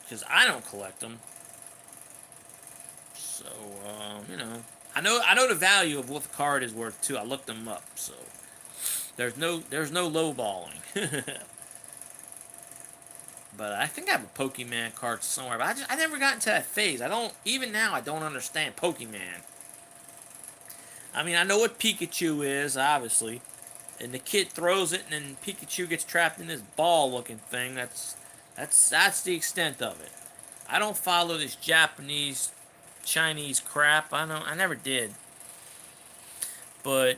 because I don't collect them. So, I know the value of what the card is worth too. I looked them up. So, there's no lowballing. But I think I have a Pokemon card somewhere. But I never got into that phase. I don't even now. I don't understand Pokemon. I mean, I know what Pikachu is, obviously, and the kid throws it, and then Pikachu gets trapped in this ball-looking thing. That's the extent of it. I don't follow this Japanese, Chinese crap. I never did. But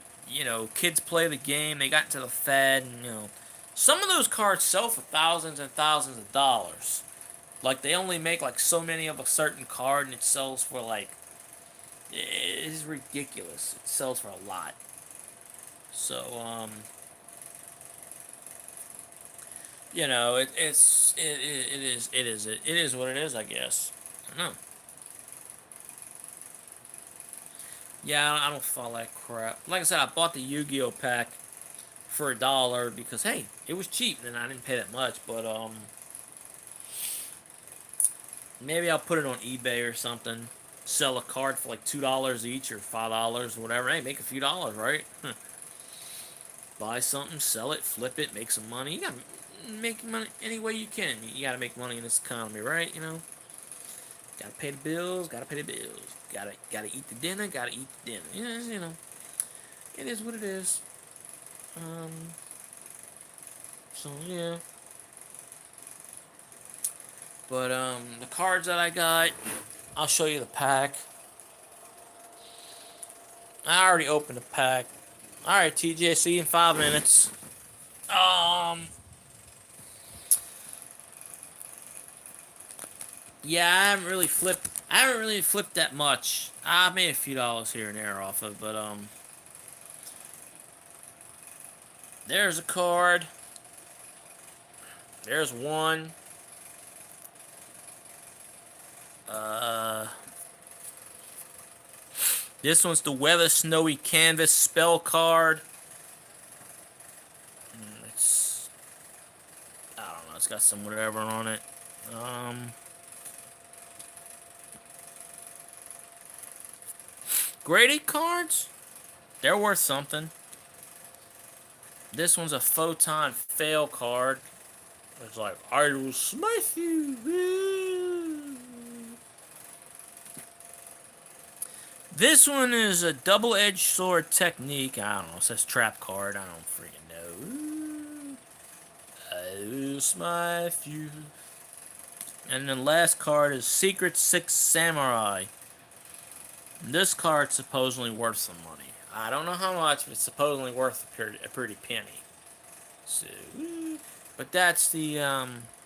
kids play the game. They got into the fad, and some of those cards sell for thousands and thousands of dollars. Like they only make like so many of a certain card, and it sells for like it is ridiculous. It sells for a lot. So it is what it is. I guess. I don't know. Yeah, I don't follow that crap. Like I said, I bought the Yu-Gi-Oh pack for $1 because hey, it was cheap and I didn't pay that much. But maybe I'll put it on eBay or something. Sell a card for like $2 each or $5 or whatever. Hey, make a few dollars, right? Buy something, sell it, flip it, make some money. You gotta make money any way you can. You gotta make money in this economy, right? Gotta pay the bills. Gotta pay the bills. Gotta eat the dinner. Gotta eat the dinner. It is what it is. Um. So yeah. But the cards that I got, I'll show you the pack. I already opened the pack. All right, TJ. See you in 5 minutes. Um. Yeah, I haven't really flipped that much. I made a few dollars here and there off of, but there's a card. There's one. This one's the Weather Snowy Canvas spell card. It's, I don't know. It's got some whatever on it. Graded cards. They're worth something. This one's a Photon Fail card. It's like, I will smash you. This one is a double-edged sword technique. I don't know. It says trap card. I don't freaking know. I will smash you. And the last card is Secret Six Samurai. This card's supposedly worth some money. I don't know how much, but it's supposedly worth a pretty penny. So, but that's the,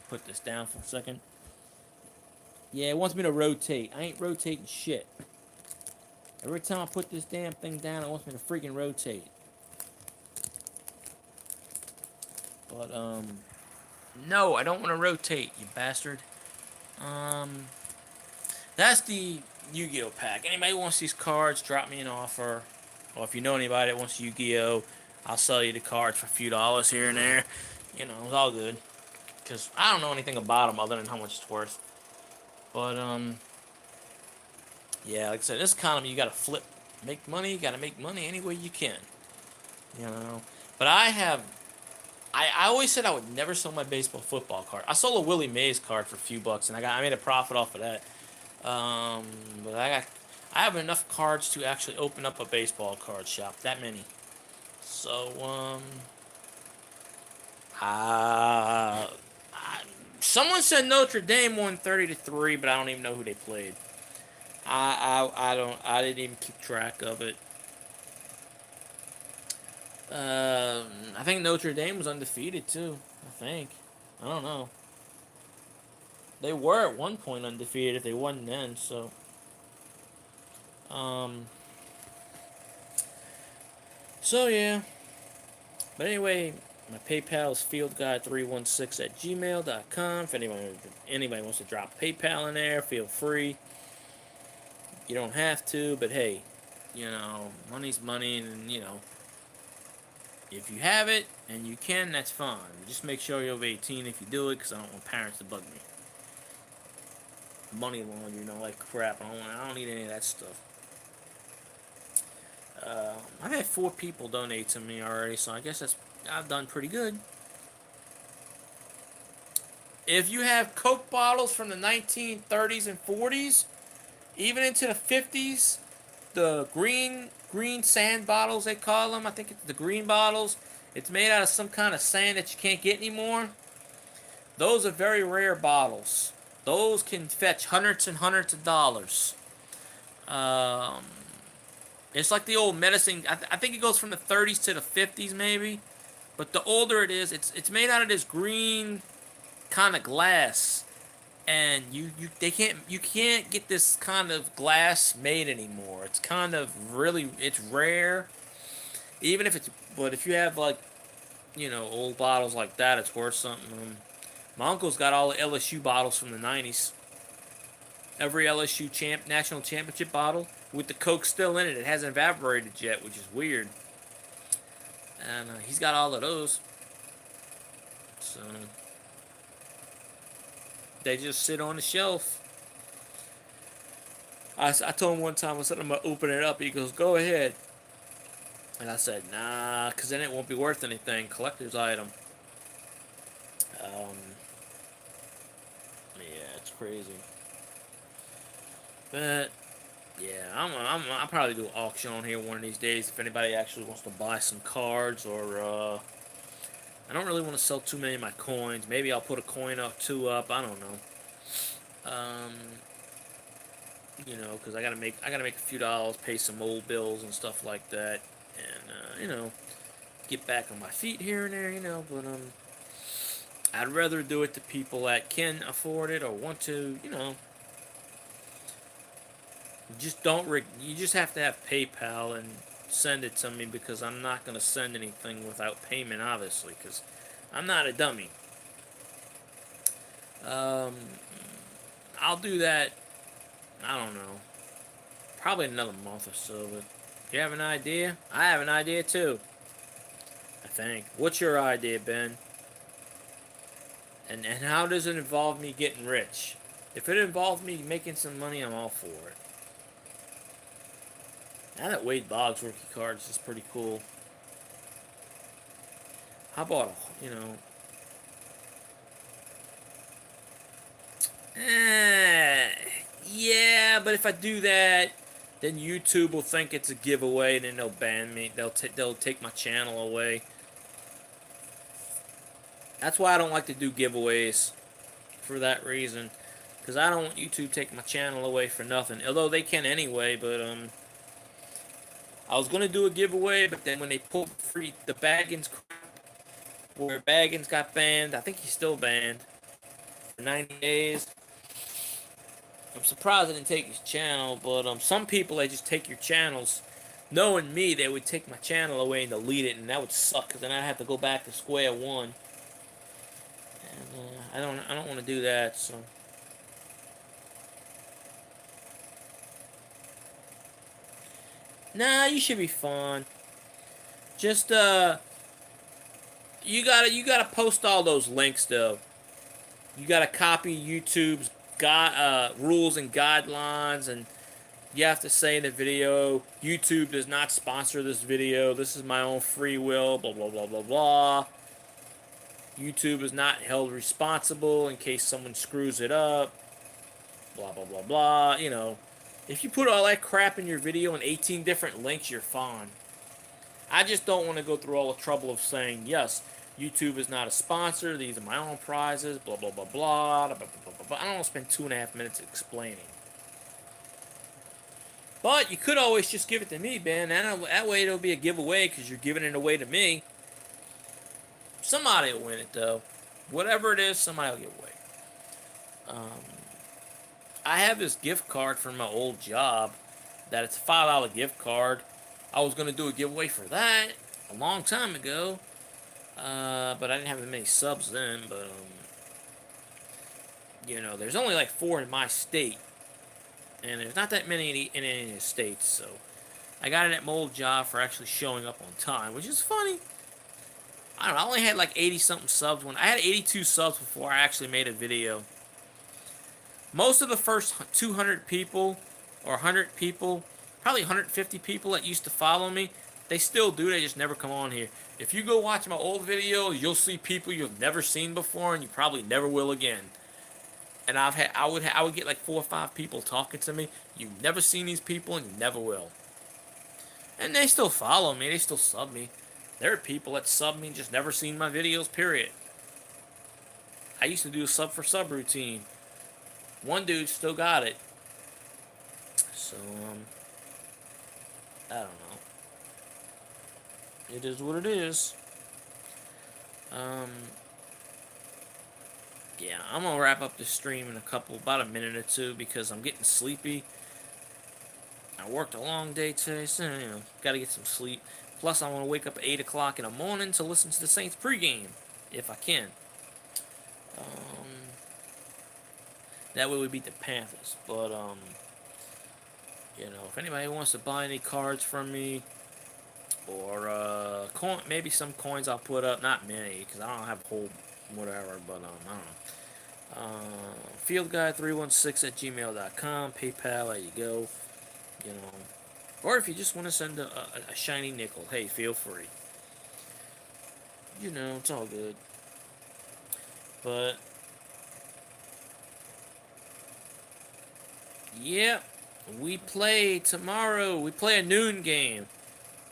put this down for a second. Yeah, it wants me to rotate. I ain't rotating shit. Every time I put this damn thing down, it wants me to freaking rotate. But, no, I don't want to rotate, you bastard. That's the Yu-Gi-Oh pack. Anybody who wants these cards, drop me an offer. Or if you know anybody that wants Yu-Gi-Oh, I'll sell you the cards for a few dollars here and there. It's all good. Because I don't know anything about them other than how much it's worth. But, yeah, like I said, in this economy, you gotta flip. Make money, you gotta make money any way you can. But I always said I would never sell my baseball football card. I sold a Willie Mays card for a few bucks, and I made a profit off of that. But I have enough cards to actually open up a baseball card shop. That many. So, someone said Notre Dame won 30-3, but I don't even know who they played. I didn't even keep track of it. I think Notre Dame was undefeated too. I don't know. They were at one point undefeated if they won then. So, So yeah. But anyway, my PayPal is fieldguy316@gmail.com. If anybody wants to drop PayPal in there, feel free. You don't have to, but hey, money's money, and if you have it and you can, that's fine. Just make sure you're over 18 if you do it, because I don't want parents to bug me. money laundering, like crap. I don't need any of that stuff. I've had 4 people donate to me already, so I guess I've done pretty good. If you have Coke bottles from the 1930s and 40s, even into the 50s, the green sand bottles they call them, I think it's the green bottles. It's made out of some kind of sand that you can't get anymore. Those are very rare bottles. Those can fetch hundreds and hundreds of dollars. Um, it's like the old medicine. I think it goes from the 30s to the 50s, maybe. But the older it is, it's made out of this green kind of glass, and you can't get this kind of glass made anymore. It's kind of really it's rare. Even if it's but if you have like old bottles like that, it's worth something. My uncle's got all the LSU bottles from the 90s. Every LSU national championship bottle with the Coke still in it. It hasn't evaporated yet, which is weird. And he's got all of those. So they just sit on the shelf. I told him one time, I said, I'm going to open it up. He goes, go ahead. And I said, nah, because then it won't be worth anything. Collector's item. Um, yeah, it's crazy. But yeah, I'll probably do an auction on here one of these days if anybody actually wants to buy some cards, or I don't really want to sell too many of my coins. Maybe I'll put a coin up, 2 up. I don't know. Um, because I gotta make a few dollars, pay some old bills and stuff like that, and get back on my feet here and there. But I'd rather do it to people that can afford it or want to. Just don't. You just have to have PayPal and send it to me, because I'm not gonna send anything without payment, obviously, because I'm not a dummy. Um, I'll do that. I don't know. Probably another month or so. But you have an idea? I have an idea too. I think. What's your idea, Ben? And how does it involve me getting rich? If it involves me making some money, I'm all for it. Now that Wade Boggs rookie cards is pretty cool. How about yeah, but if I do that, then YouTube will think it's a giveaway, and then they'll ban me. They'll take my channel away. That's why I don't like to do giveaways, for that reason, because I don't want YouTube taking my channel away for nothing. Although they can anyway, but I was gonna do a giveaway, but then when they pulled the Baggins crap, where Baggins got banned, I think he's still banned for 90 days. I'm surprised I didn't take his channel, but some people, they just take your channels. Knowing me, they would take my channel away and delete it, and that would suck, because then I'd have to go back to square one. And I don't want to do that. So nah, you should be fine. Just you gotta post all those links though. You gotta copy YouTube's rules and guidelines, and you have to say in the video, YouTube does not sponsor this video. This is my own free will. Blah blah blah blah blah. YouTube is not held responsible in case someone screws it up. Blah blah blah blah. If you put all that crap in your video in 18 different links, you're fine. I just don't want to go through all the trouble of saying, yes, YouTube is not a sponsor, these are my own prizes, blah, blah, blah, blah, blah, blah, blah, blah. I don't want to spend 2.5 minutes explaining. But you could always just give it to me, Ben. That way it'll be a giveaway, because you're giving it away to me. Somebody will win it, though. Whatever it is, somebody will get away. I have this gift card from my old job, that it's a $5 gift card. I was going to do a giveaway for that a long time ago, but I didn't have that many subs then. But there's only like 4 in my state, and there's not that many in any of the states. So I got it at my old job for actually showing up on time, which is funny. I don't know. I only had like 80 something subs when I had 82 subs before I actually made a video. Most of the first 200 people or 100 people, probably 150 people that used to follow me, they still do. They just never come on here. If you go watch my old videos, you'll see people you've never seen before, and you probably never will again. And I would get like 4 or 5 people talking to me. You've never seen these people, and you never will. And they still follow me. They still sub me. There are people that sub me and just never seen my videos. Period. I used to do a sub for sub routine. One dude still got it. So I don't know. It is what it is. Um, yeah, I'm gonna wrap up this stream in about a minute or two because I'm getting sleepy. I worked a long day today, so gotta get some sleep. Plus, I want to wake up at 8 o'clock in the morning to listen to the Saints pregame, if I can. That way we beat the Panthers. But if anybody wants to buy any cards from me, or maybe some coins I'll put up, not many, because I don't have a whole whatever, but I don't know. Fieldguy316@gmail.com, PayPal, there you go. Or if you just want to send a shiny nickel, hey, feel free. It's all good. But yeah, we play tomorrow. We play a noon game.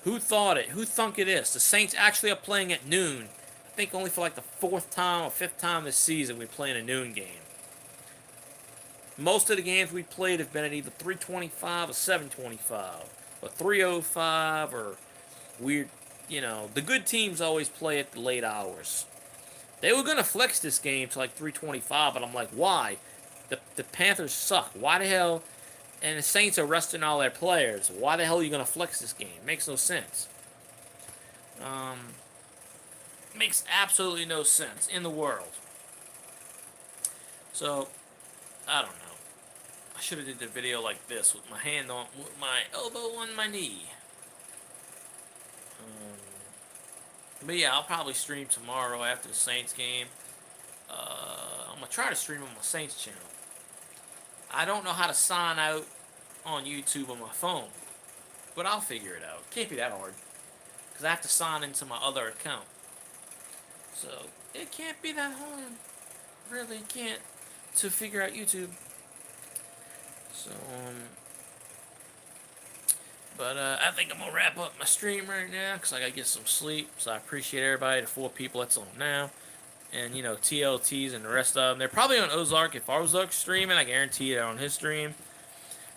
Who thought it? Who thunk it is? The Saints actually are playing at noon. I think only for like the 4th time or 5th time this season we play in a noon game. Most of the games we played have been at either 3:25 or 7:25 or 3:05 or weird. The good teams always play at the late hours. They were gonna flex this game to like 3:25, but I'm like, why? The Panthers suck. Why the hell? And the Saints are resting all their players. Why the hell are you gonna flex this game? Makes no sense. Makes absolutely no sense in the world. So, I don't know. I should have did the video like this with my elbow on my knee. But yeah, I'll probably stream tomorrow after the Saints game. I'm gonna try to stream on my Saints channel. I don't know how to sign out on YouTube on my phone, but I'll figure it out. Can't be that hard, because I have to sign into my other account. So it can't be that hard. Really can't to figure out YouTube. So but I think I'm gonna wrap up my stream right now because I gotta get some sleep. So I appreciate everybody, the 4 people that's on now, and TLTs and the rest of them. They're probably on Ozark. If Ozark's streaming, I guarantee they're on his stream.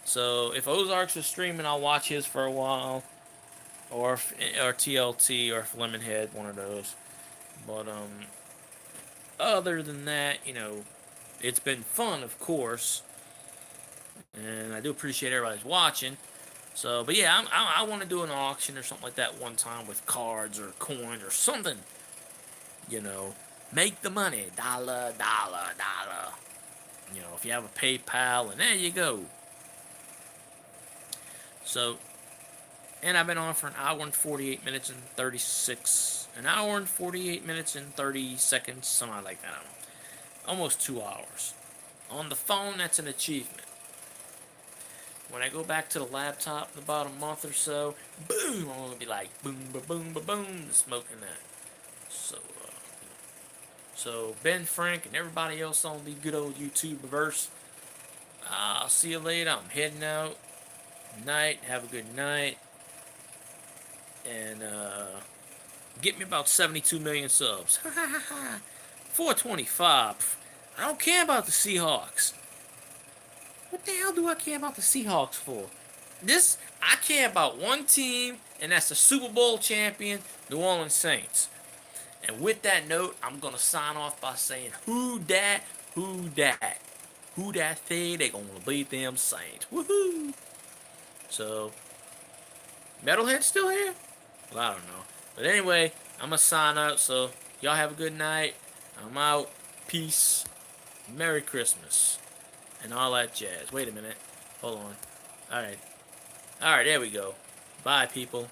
So if Ozark's is streaming, I'll watch his for a while, or TLT, or if Lemonhead, one of those. But other than that, it's been fun, of course, and I do appreciate everybody's watching. So, but yeah, I want to do an auction or something like that one time with cards or coins or something. Make the money, dollar. If you have a PayPal, and there you go. So, and I've been on for an hour and 48 minutes and 30 seconds, something like that. I don't know. Almost 2 hours. On the phone, that's an achievement. When I go back to the laptop in about a month or so, boom, I'm gonna be like boom, boom, boom, smoking that. So Ben Frank and everybody else on the good old YouTubeverse, I'll see you later. I'm heading out. Night. Have a good night. And get me about 72 million subs. 425. I don't care about the Seahawks. What the hell do I care about the Seahawks for? I care about one team, and that's the Super Bowl champion, New Orleans Saints. And with that note, I'm going to sign off by saying, who dat say they going to beat them Saints? Woohoo! So, Metalhead still here? Well, I don't know. But anyway, I'm going to sign out, so y'all have a good night. I'm out. Peace. Merry Christmas. And all that jazz. Wait a minute. Hold on. Alright. Alright, there we go. Bye, people.